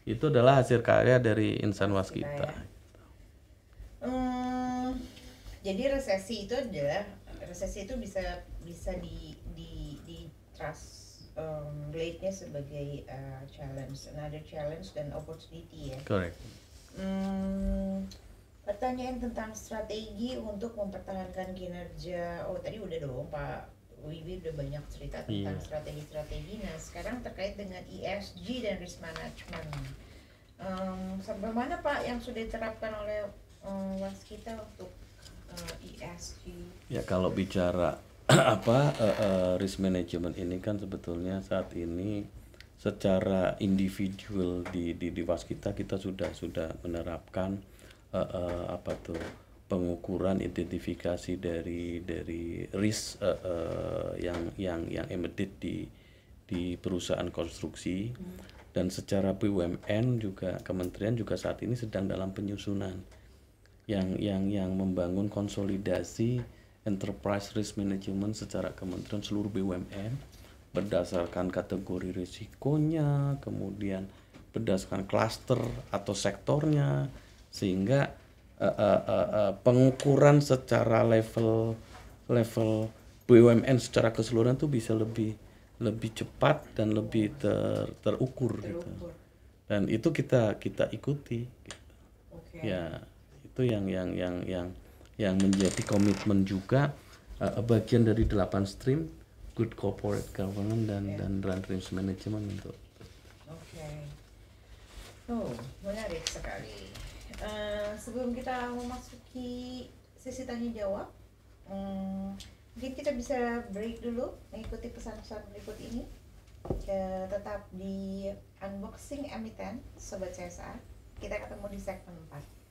Itu adalah hasil karya dari insan waskita. Jadi resesi itu bisa di translate-nya sebagai another challenge dan opportunity ya. Correct. Pertanyaan tentang strategi untuk mempertahankan kinerja. Oh tadi udah dong Pak Wiwi udah banyak cerita tentang strategi-strategi. Nah sekarang terkait dengan ESG dan risk management. Sampai mana Pak yang sudah diterapkan oleh waskita untuk ESG? Ya kalau bicara risk management ini kan sebetulnya saat ini secara individual di waskita kita sudah menerapkan pengukuran identifikasi dari risk yang embedded di perusahaan konstruksi. Dan secara BUMN juga kementerian juga saat ini sedang dalam penyusunan yang membangun konsolidasi enterprise risk management secara kementerian seluruh BUMN berdasarkan kategori risikonya, kemudian berdasarkan klaster atau sektornya, sehingga pengukuran secara level BUMN secara keseluruhan itu bisa lebih cepat dan lebih terukur gitu. Dan itu kita ikuti. Ya, itu yang menjadi komitmen juga bagian dari 8 stream good corporate governance dan risk management untuk. Menarik sekali. Sebelum kita memasuki sesi tanya jawab, mungkin kita bisa break dulu mengikuti pesan-pesan berikut ini. Tetap di unboxing emiten Sobat CSA. Kita ketemu di segmen 4.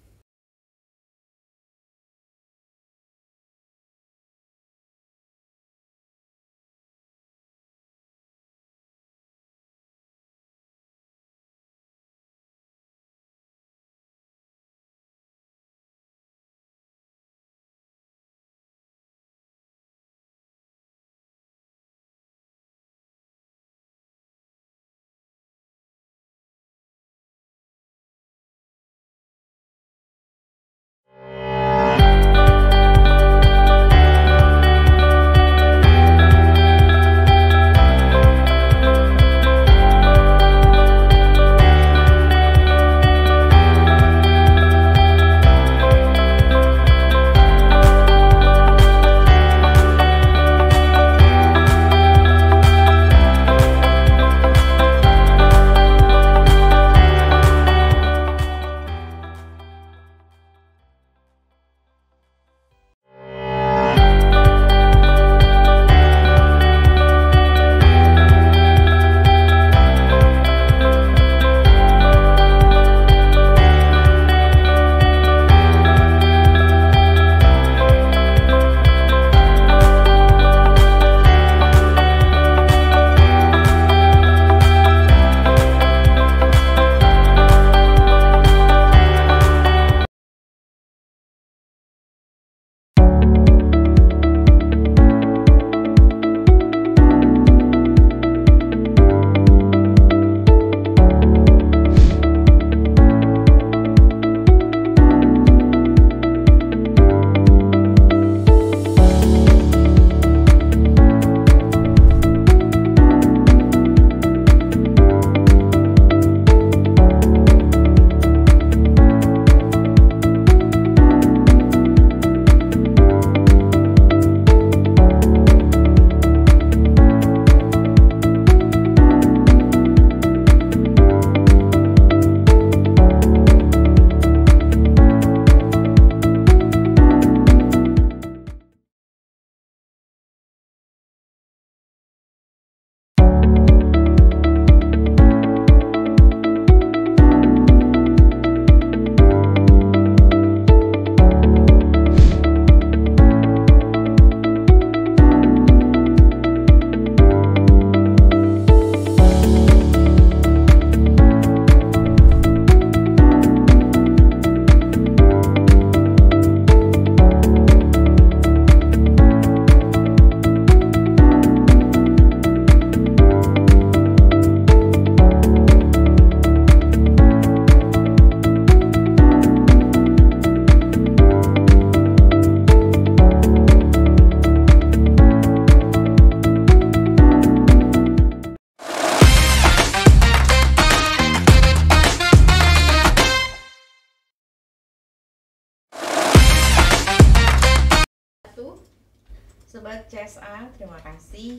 CSA, terima kasih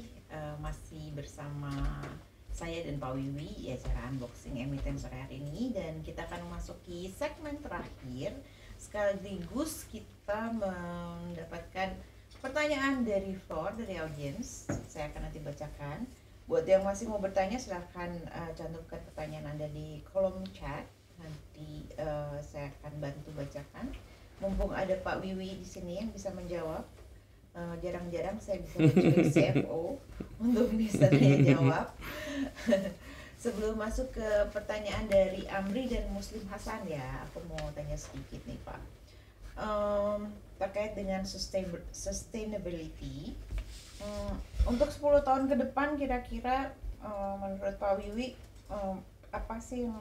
masih bersama saya dan Pak Wiwi di acara unboxing emiten sore hari ini, dan kita akan memasuki segmen terakhir. Sekaligus kita mendapatkan pertanyaan dari floor, dari audiens. Saya akan nanti bacakan. Buat yang masih mau bertanya silahkan cantumkan pertanyaan Anda di kolom chat. Nanti saya akan bantu bacakan. Mumpung ada Pak Wiwi di sini yang bisa menjawab. Jarang-jarang saya bisa menculik CFO untuk bisa tanya jawab. Sebelum masuk ke pertanyaan dari Amri dan Muslim Hasan ya, aku mau tanya sedikit nih Pak, terkait dengan sustainability. Untuk 10 tahun ke depan kira-kira menurut Pak Wiwi apa sih yang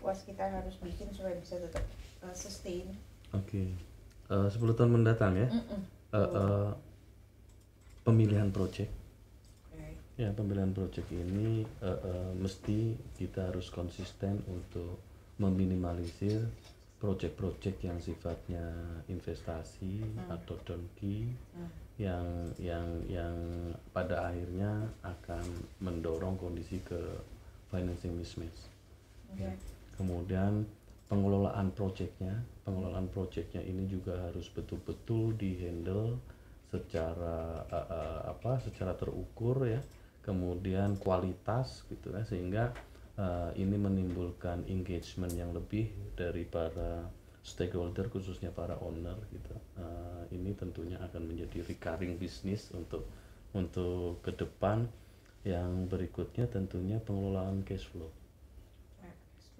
Waskita harus bikin supaya bisa tetap sustain? Oke. 10 tahun mendatang ya. Pemilihan project. Ya, pemilihan project ini mesti kita harus konsisten untuk meminimalisir project-project yang sifatnya investasi atau turnkey yang pada akhirnya akan mendorong kondisi ke financing mismatch. Ya. Kemudian pengelolaan projectnya ini juga harus betul-betul dihandle secara secara terukur ya, kemudian kualitas gitu ya, sehingga ini menimbulkan engagement yang lebih dari para stakeholder, khususnya para owner gitu. Ini tentunya akan menjadi recurring business untuk ke depan. Yang berikutnya tentunya pengelolaan cash flow.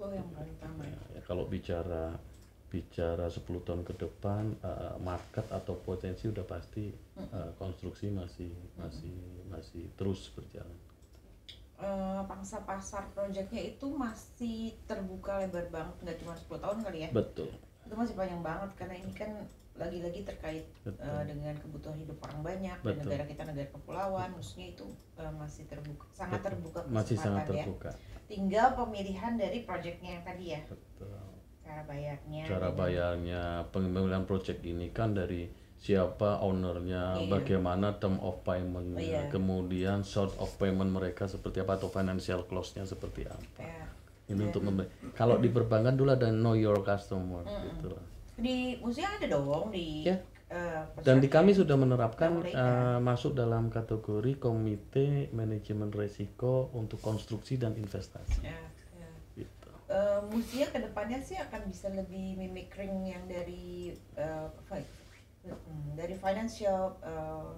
Yang paling utama ya, kalau bicara 10 tahun ke depan, market atau potensi udah pasti, konstruksi masih terus berjalan. Pangsa pasar proyeknya itu masih terbuka lebar banget, nggak cuma 10 tahun kali ya? Betul. Itu masih panjang banget karena ini kan lagi-lagi terkait dengan kebutuhan hidup orang banyak. Betul. Dan negara kita negara kepulauan, maksudnya itu masih terbuka, sangat terbuka kesempatan. Masih sangat terbuka. Ya. Tinggal pemilihan dari proyeknya yang tadi ya. Betul. Cara bayarnya, pemilihan project ini kan dari siapa ownernya, bagaimana term of payment-nya, kemudian sort of payment mereka seperti apa, atau financial close-nya seperti apa. Ini untuk kalau di perbankan dulu ada know your customer gitu. Di museum ada dong di dan di kami sudah menerapkan masuk dalam kategori komite manajemen risiko untuk konstruksi dan investasi. Gitu. Museum kedepannya sih akan bisa lebih mimikring yang dari financial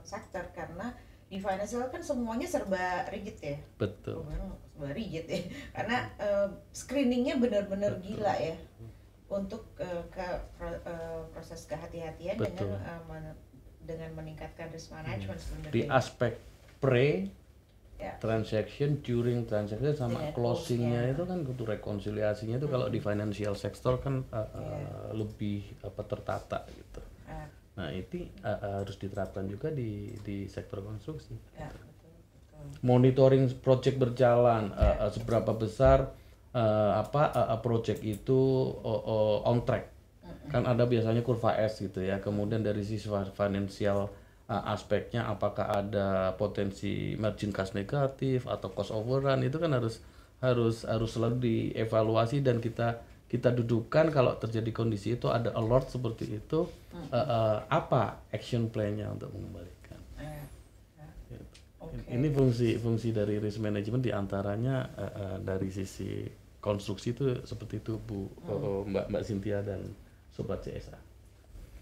sector, karena di financial kan semuanya serba rigid ya. Betul. Serba rigid ya, karena screeningnya benar-benar gila ya. Untuk proses kehati-hatian dengan meningkatkan risk management sebenarnya. Di aspek pre transaction, during transaction sama closingnya itu kan butuh rekonsiliasinya itu kalau di financial sector kan lebih tertata gitu. Nah itu harus diterapkan juga di sektor konstruksi. Betul. Monitoring project berjalan, seberapa besar project itu on track. Kan ada biasanya kurva S gitu ya. Kemudian dari sisi financial aspeknya, apakah ada potensi margin cost negatif atau cost overrun, itu kan harus selalu dievaluasi dan kita dudukan kalau terjadi kondisi itu ada alert seperti itu, apa action plan-nya untuk mengembalikan. Ini fungsi dari risk management, diantaranya dari sisi konstruksi itu seperti itu Mbak Cynthia dan Sobat CSA.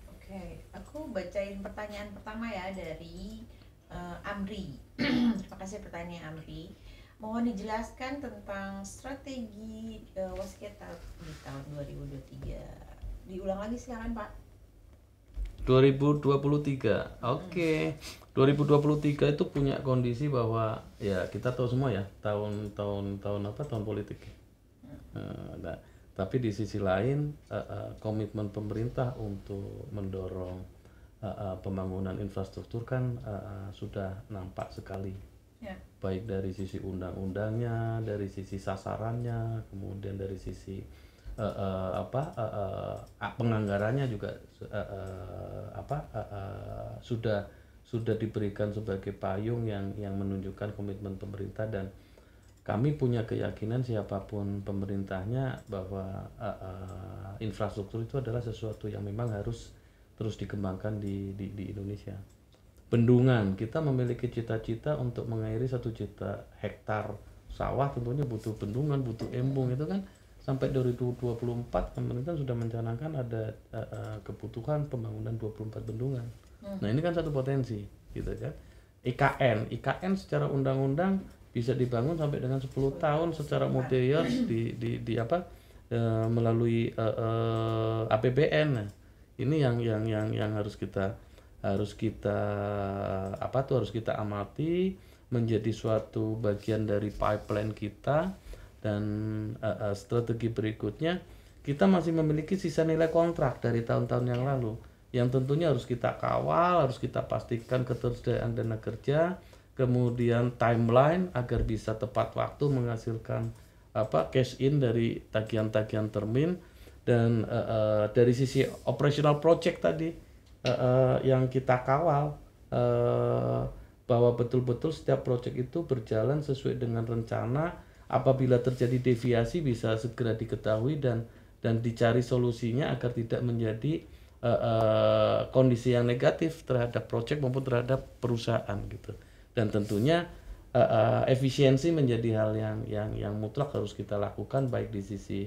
Oke, aku bacain pertanyaan pertama ya dari Amri. Terima kasih pertanyaan Amri. Mohon dijelaskan tentang strategi Waskita di tahun 2023. Diulang lagi silakan Pak. 2023. Oke. 2023 itu punya kondisi bahwa ya kita tahu semua ya, tahun politik. Nah, tapi di sisi lain komitmen pemerintah untuk mendorong pembangunan infrastruktur kan sudah nampak sekali, baik dari sisi undang-undangnya, dari sisi sasarannya, kemudian dari sisi penganggarannya juga sudah diberikan sebagai payung yang menunjukkan komitmen pemerintah, dan kami punya keyakinan siapapun pemerintahnya bahwa infrastruktur itu adalah sesuatu yang memang harus terus dikembangkan di Indonesia. Bendungan, kita memiliki cita-cita untuk mengairi 1 juta hektar sawah, tentunya butuh bendungan, butuh embung. Itu kan sampai 2024 pemerintah sudah mencanangkan ada kebutuhan pembangunan 24 bendungan. Nah ini kan satu potensi gitu kan. IKN secara undang-undang bisa dibangun sampai dengan 10 tahun secara multi-year melalui APBN. Nah, ini yang harus kita amati, menjadi suatu bagian dari pipeline kita. Dan strategi berikutnya, kita masih memiliki sisa nilai kontrak dari tahun-tahun yang lalu yang tentunya harus kita kawal, harus kita pastikan ketersediaan dana kerja, kemudian timeline agar bisa tepat waktu menghasilkan cash in dari tagihan-tagihan termin. Dan dari sisi operational project tadi yang kita kawal, bahwa betul-betul setiap project itu berjalan sesuai dengan rencana. Apabila terjadi deviasi bisa segera diketahui dan dicari solusinya agar tidak menjadi kondisi yang negatif terhadap project maupun terhadap perusahaan gitu. Dan tentunya efisiensi menjadi hal yang mutlak harus kita lakukan, baik di sisi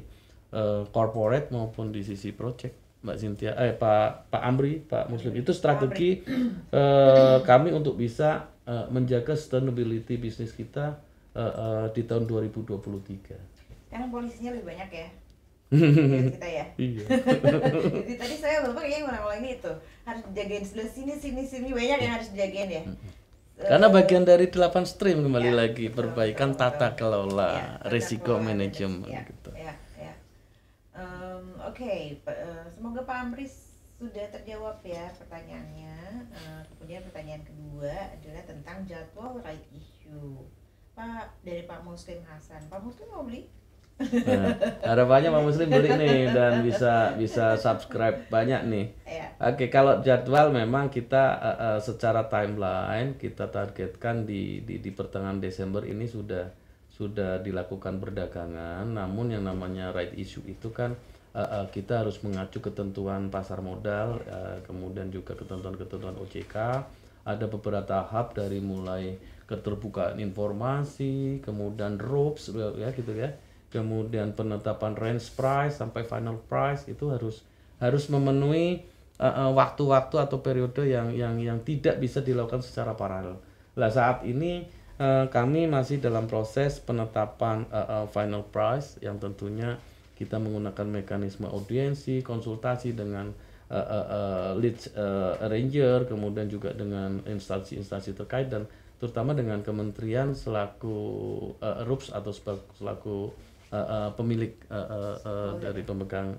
corporate maupun di sisi project. Mbak Cynthia, Pak Amri, Pak Muslim, itu strategi kami untuk bisa menjaga sustainability bisnis kita di tahun 2023. Sekarang polisinya lebih banyak ya kita ya. Iya. Jadi tadi saya bapak kayaknya ngulang-ngulang itu harus jagain sebelah sini banyak yang harus dijagain ya. Karena bagian dari 8 stream kembali lagi perbaikan tata kelola, risiko manajemen gitu. Oke, semoga Pak Amri sudah terjawab ya pertanyaannya. Kemudian pertanyaan kedua adalah tentang jadwal right issue. Pak, dari Pak Muslim Hasan. Pak Muslim mau beli? Nah, harapannya Pak Muslim beli nih dan bisa subscribe banyak nih. Oke, kalau jadwal memang kita secara timeline kita targetkan di pertengahan Desember ini sudah dilakukan perdagangan. Namun yang namanya right issue itu kan kita harus mengacu ketentuan pasar modal, kemudian juga ketentuan OJK. Ada beberapa tahap dari mulai keterbukaan informasi, kemudian RUPS ya gitu ya. Kemudian penetapan range price sampai final price itu harus memenuhi waktu-waktu atau periode yang tidak bisa dilakukan secara paralel. Nah, saat ini kami masih dalam proses penetapan final price yang tentunya kita menggunakan mekanisme audiensi, konsultasi dengan lead arranger, kemudian juga dengan instansi-instansi terkait dan terutama dengan kementerian selaku RUPS atau selaku pemilik dari pemegang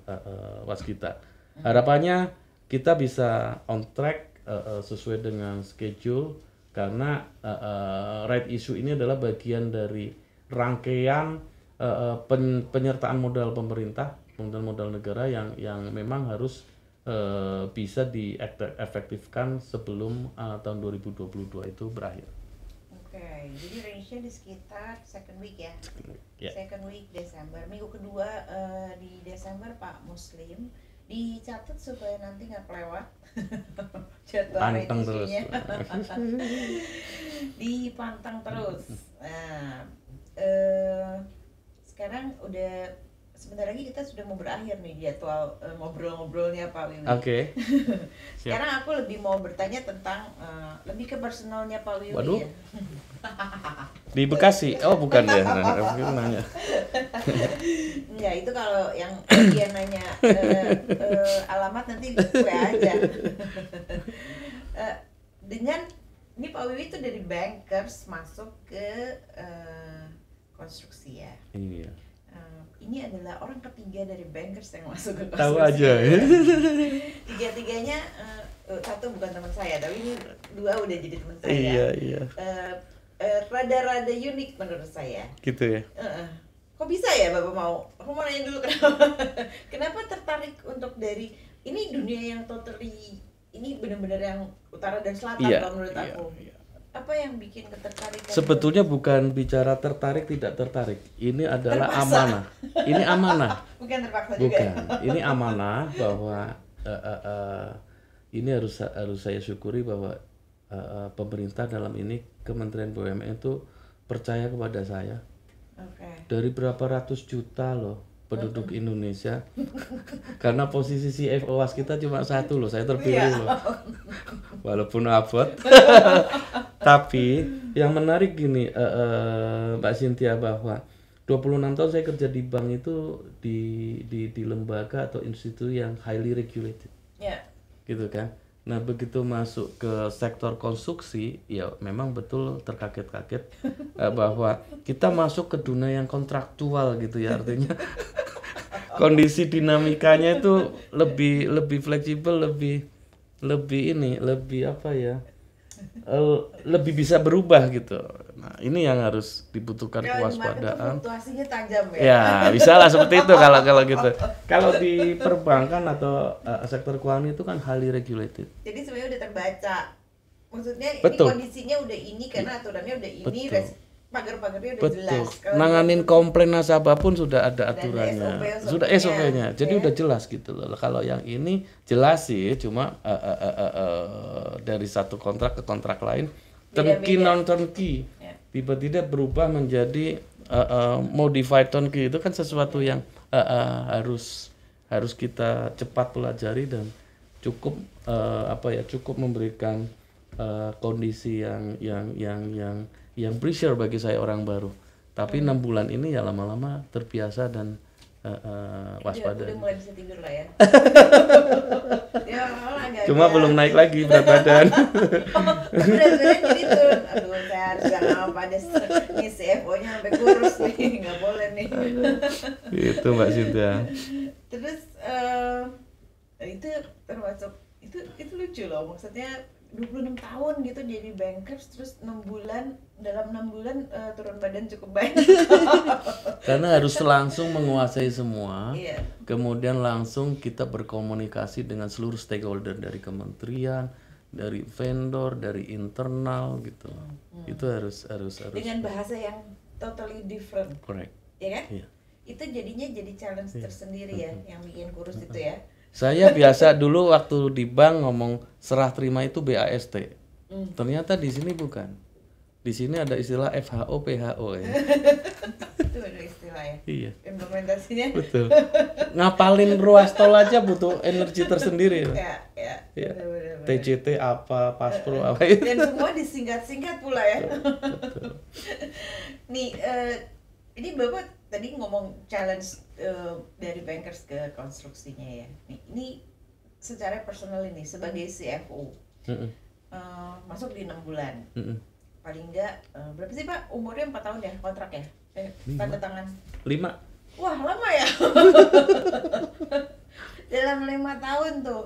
waskita. Harapannya kita bisa on track sesuai dengan schedule karena right issue ini adalah bagian dari rangkaian penyertaan modal pemerintah, modal negara yang memang harus bisa diefektifkan sebelum tahun 2022 itu berakhir. Oke, jadi range-nya di sekitar second week ya. Yeah. Second week Desember. Minggu kedua di Desember Pak Muslim dicatat supaya nanti nggak kelewat jadwal pantang terus. Dipantang terus. Nah, sekarang udah sebentar lagi kita sudah mau berakhir nih jadwal ngobrol-ngobrolnya Pak Wiwi. Oke. Sekarang aku lebih mau bertanya tentang lebih ke personalnya Pak Wiwi. Waduh. Ya. Di Bekasi? Oh bukan ya. Nanya. Enggak, itu kalau yang dia nanya alamat nanti gue aja. Dengan ini Pak Wiwi itu dari bankers masuk ke konstruksi ya. Iya. Ini adalah orang ketiga dari bankers yang masuk ke konstruksi. Tahu aja ya. Tiga-tiganya satu bukan teman saya, tapi ini dua udah jadi teman saya. Iya. Rada-rada unik menurut saya. Gitu ya. Kok bisa ya Bapak mau? Aku mau nanya dulu kenapa tertarik untuk dari ini dunia yang totally ini benar-benar yang utara dan selatan kalau menurut aku. Apa yang bikin ketertarikan? Sebetulnya bukan bicara tertarik tidak tertarik. Ini adalah terpaksa. Amanah. Ini amanah. Bukan terpaksa Bukan. juga. Ini amanah bahwa ini harus saya syukuri bahwa pemerintah dalam ini Kementerian BUMN itu percaya kepada saya. Dari berapa ratus juta loh penduduk Indonesia, karena posisi CFO Waskita cuma satu loh, saya terpilih loh, walaupun abot. Tapi yang menarik gini, Mbak Cynthia, bahwa 26 tahun saya kerja di bank itu di lembaga atau institusi yang highly regulated, gitu kan. Nah begitu masuk ke sektor konstruksi, ya memang betul terkaget-kaget bahwa kita masuk ke dunia yang kontraktual gitu ya, artinya kondisi dinamikanya itu lebih fleksibel, lebih apa ya, lebih bisa berubah gitu. Nah ini yang harus dibutuhkan kewaspadaan. Fluktuasinya tajam ya. Ya bisa lah seperti itu kalau gitu. Kalau di perbankan atau sektor keuangan itu kan highly regulated. Jadi sebenarnya udah terbaca. Maksudnya Betul. ini kondisinya udah ini karena aturannya udah ini, pagar-pagarnya udah Betul. jelas. Kalau Nanganin gitu, komplain nasabah pun sudah ada aturannya. SOP-nya. Sudah SOP-nya. Jadi udah jelas gitu loh. Kalau yang ini jelas sih, cuma dari satu kontrak ke kontrak lain turnkey non turnkey. Tiba-tiba berubah menjadi modified turnkey, itu kan sesuatu yang harus kita cepat pelajari dan cukup cukup memberikan kondisi yang pressure bagi saya orang baru. Tapi 6 bulan ini ya lama-lama terbiasa dan waspada. Udah mulai bisa tidur lah ya. Ya, Cuma belum naik lagi berat badan. Berat badan jadi turun. Aduh, saya harus jangan apa ada nih CFO-nya sampai kurus nih, nggak boleh nih. Itu Mbak Cynthia. Terus itu termasuk itu lucu loh, maksudnya 26 tahun gitu jadi bankers, terus 6 bulan, dalam 6 bulan turun badan cukup banyak. Karena harus langsung menguasai semua. Iya. Kemudian langsung kita berkomunikasi dengan seluruh stakeholder, dari kementerian, dari vendor, dari internal gitu. Itu harus Dengan bahasa yang totally different. correct. Ya kan? Iya. Itu jadinya jadi challenge tersendiri ya, yang bikin kurus itu ya. Saya biasa dulu waktu di bank ngomong serah terima itu BAST. Ternyata di sini bukan. Di sini ada istilah FHO PHO ya. Itu ada istilah ya. Iya. Implementasinya. Betul. Ngapalin ruas tol aja butuh energi tersendiri. Ya. Bener. TJT apa, Paspro apa itu. Dan semua disingkat-singkat pula ya. Betul. Nih, ini Bapak tadi ngomong challenge dari bankers ke konstruksinya ya. Nih, ini secara personal ini sebagai CFO masuk di 6 bulan. Paling enggak berapa sih Pak? Umurnya 4 tahun ya kontrak ya? Tanda tangan 5. Wah lama ya. Dalam 5 tahun tuh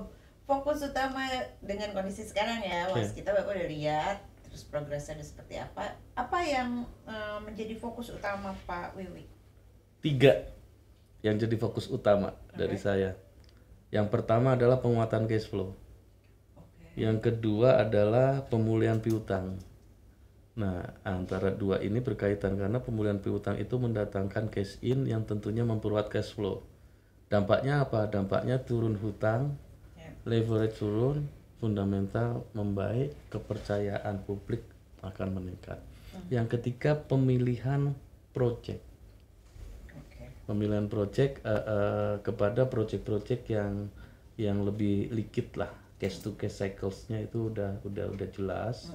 fokus utama dengan kondisi sekarang ya, kita Bapak udah lihat terus progresnya seperti apa yang menjadi fokus utama Pak Wiwi? 3 yang jadi fokus utama dari saya. Yang pertama adalah penguatan cash flow. Yang kedua adalah pemulihan piutang. Nah, antara dua ini berkaitan karena pemulihan piutang itu mendatangkan cash in yang tentunya memperkuat cash flow. Dampaknya apa? Dampaknya turun hutang, leverage turun, fundamental membaik, kepercayaan publik akan meningkat. Yang ketiga, pemilihan project. Pemilihan project kepada project-project yang lebih liquid lah, cash to cash cycles-nya itu udah jelas,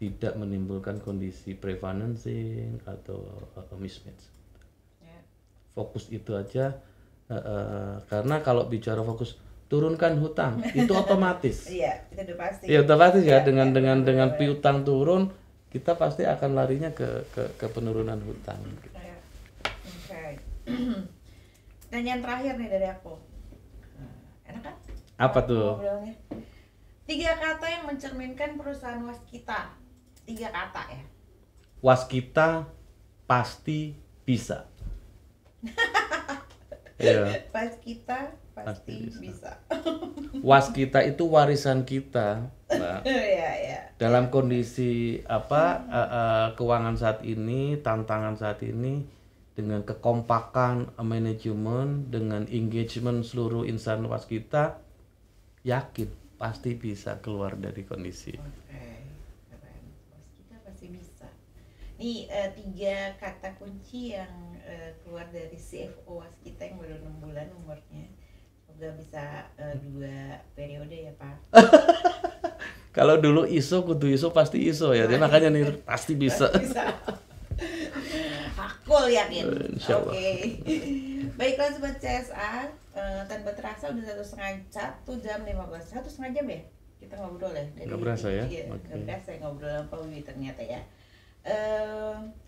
tidak menimbulkan kondisi pre-financing atau mismatch. Fokus itu aja, karena kalau bicara fokus turunkan hutang itu otomatis. Iya, itu udah pasti. Iya, otomatis ya, dengan piutang turun kita pasti akan larinya ke penurunan hutang. Dan yang terakhir nih dari aku, enak kan? Apa tuh? 3 kata yang mencerminkan perusahaan Waskita. 3 kata ya. Waskita pasti bisa. Iya. Waskita pasti bisa. Was kita itu warisan kita, Mbak. Ya. Dalam kondisi keuangan saat ini, tantangan saat ini, dengan kekompakan manajemen, dengan engagement seluruh insan was kita, yakin pasti bisa keluar dari kondisi. Oke, keren. Was kita pasti bisa. Nih 3 kata kunci yang keluar dari CFO was kita yang baru 6 bulan umurnya. Semoga bisa 2 periode ya Pak. Kalau dulu ISO kudu ISO pasti ISO ya. Jadi makanya nih pasti bisa. Aku yakin. Insya Allah. Oke. Baiklah Sobat CSA, tanpa terasa udah 1,5 jam 15. 1,5 jam ya? Kita ngobrol ya. Nggak berasa ya? Iya, Oke. nggak berasa ngobrol sama Pak Wiwi ternyata ya.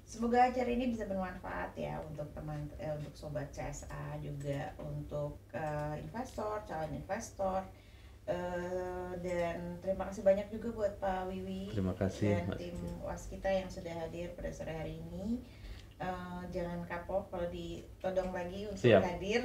Semoga acara ini bisa bermanfaat ya untuk untuk sobat CSA, juga untuk investor, calon investor, dan terima kasih banyak juga buat Pak Wiwi Terima kasih, dan Mbak tim Siti. was kita yang sudah hadir pada sore hari ini. Jangan kapok kalau ditodong lagi untuk Siap. hadir.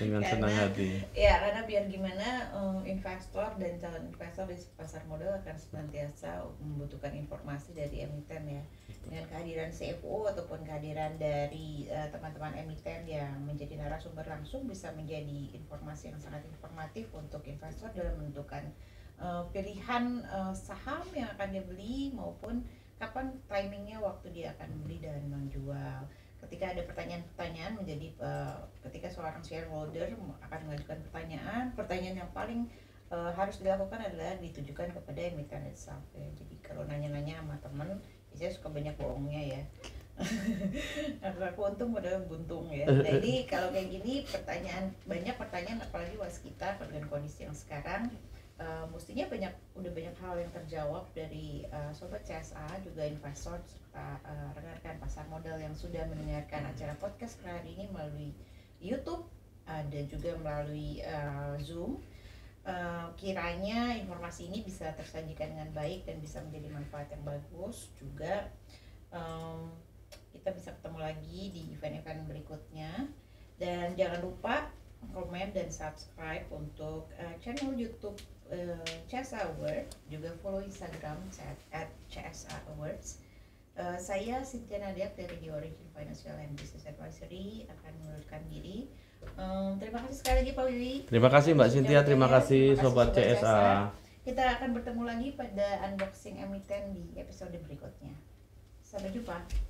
Dengan senang hati. Ya, karena biar gimana investor dan calon investor di pasar modal akan senantiasa membutuhkan informasi dari emiten ya. Dengan kehadiran CFO ataupun kehadiran dari teman-teman emiten yang menjadi narasumber langsung bisa menjadi informasi yang sangat informatif untuk investor dalam menentukan pilihan saham yang akan dia beli maupun kapan timingnya waktu dia akan beli dan menjual. Ketika ada pertanyaan-pertanyaan menjadi ketika seorang shareholder akan mengajukan pertanyaan yang paling harus dilakukan adalah ditujukan kepada emiten itself ya. Jadi kalau nanya-nanya sama teman, saya suka banyak bohongnya ya. Aku untung padahal buntung ya. Jadi kalau kayak gini banyak pertanyaan apalagi was kita dengan kondisi yang sekarang. Mestinya udah banyak hal yang terjawab dari sobat CSA, juga investor serta rekan-rekan pasar modal yang sudah mendengarkan acara podcast hari ini melalui YouTube, ada juga melalui Zoom. Kiranya informasi ini bisa tersajikan dengan baik dan bisa menjadi manfaat yang bagus. Juga kita bisa ketemu lagi di event-event berikutnya, dan jangan lupa komen dan subscribe untuk channel YouTube CSA Award, juga follow Instagram @CSA Awards. Saya Cynthia Nadiak dari The Origin Financial and Business Advisory akan mengundurkan diri. Terima kasih sekali lagi Pak Wiwi. Terima kasih Mbak Cynthia, terima kasih Sobat CSA. Kita akan bertemu lagi pada unboxing emiten di episode berikutnya. Sampai jumpa.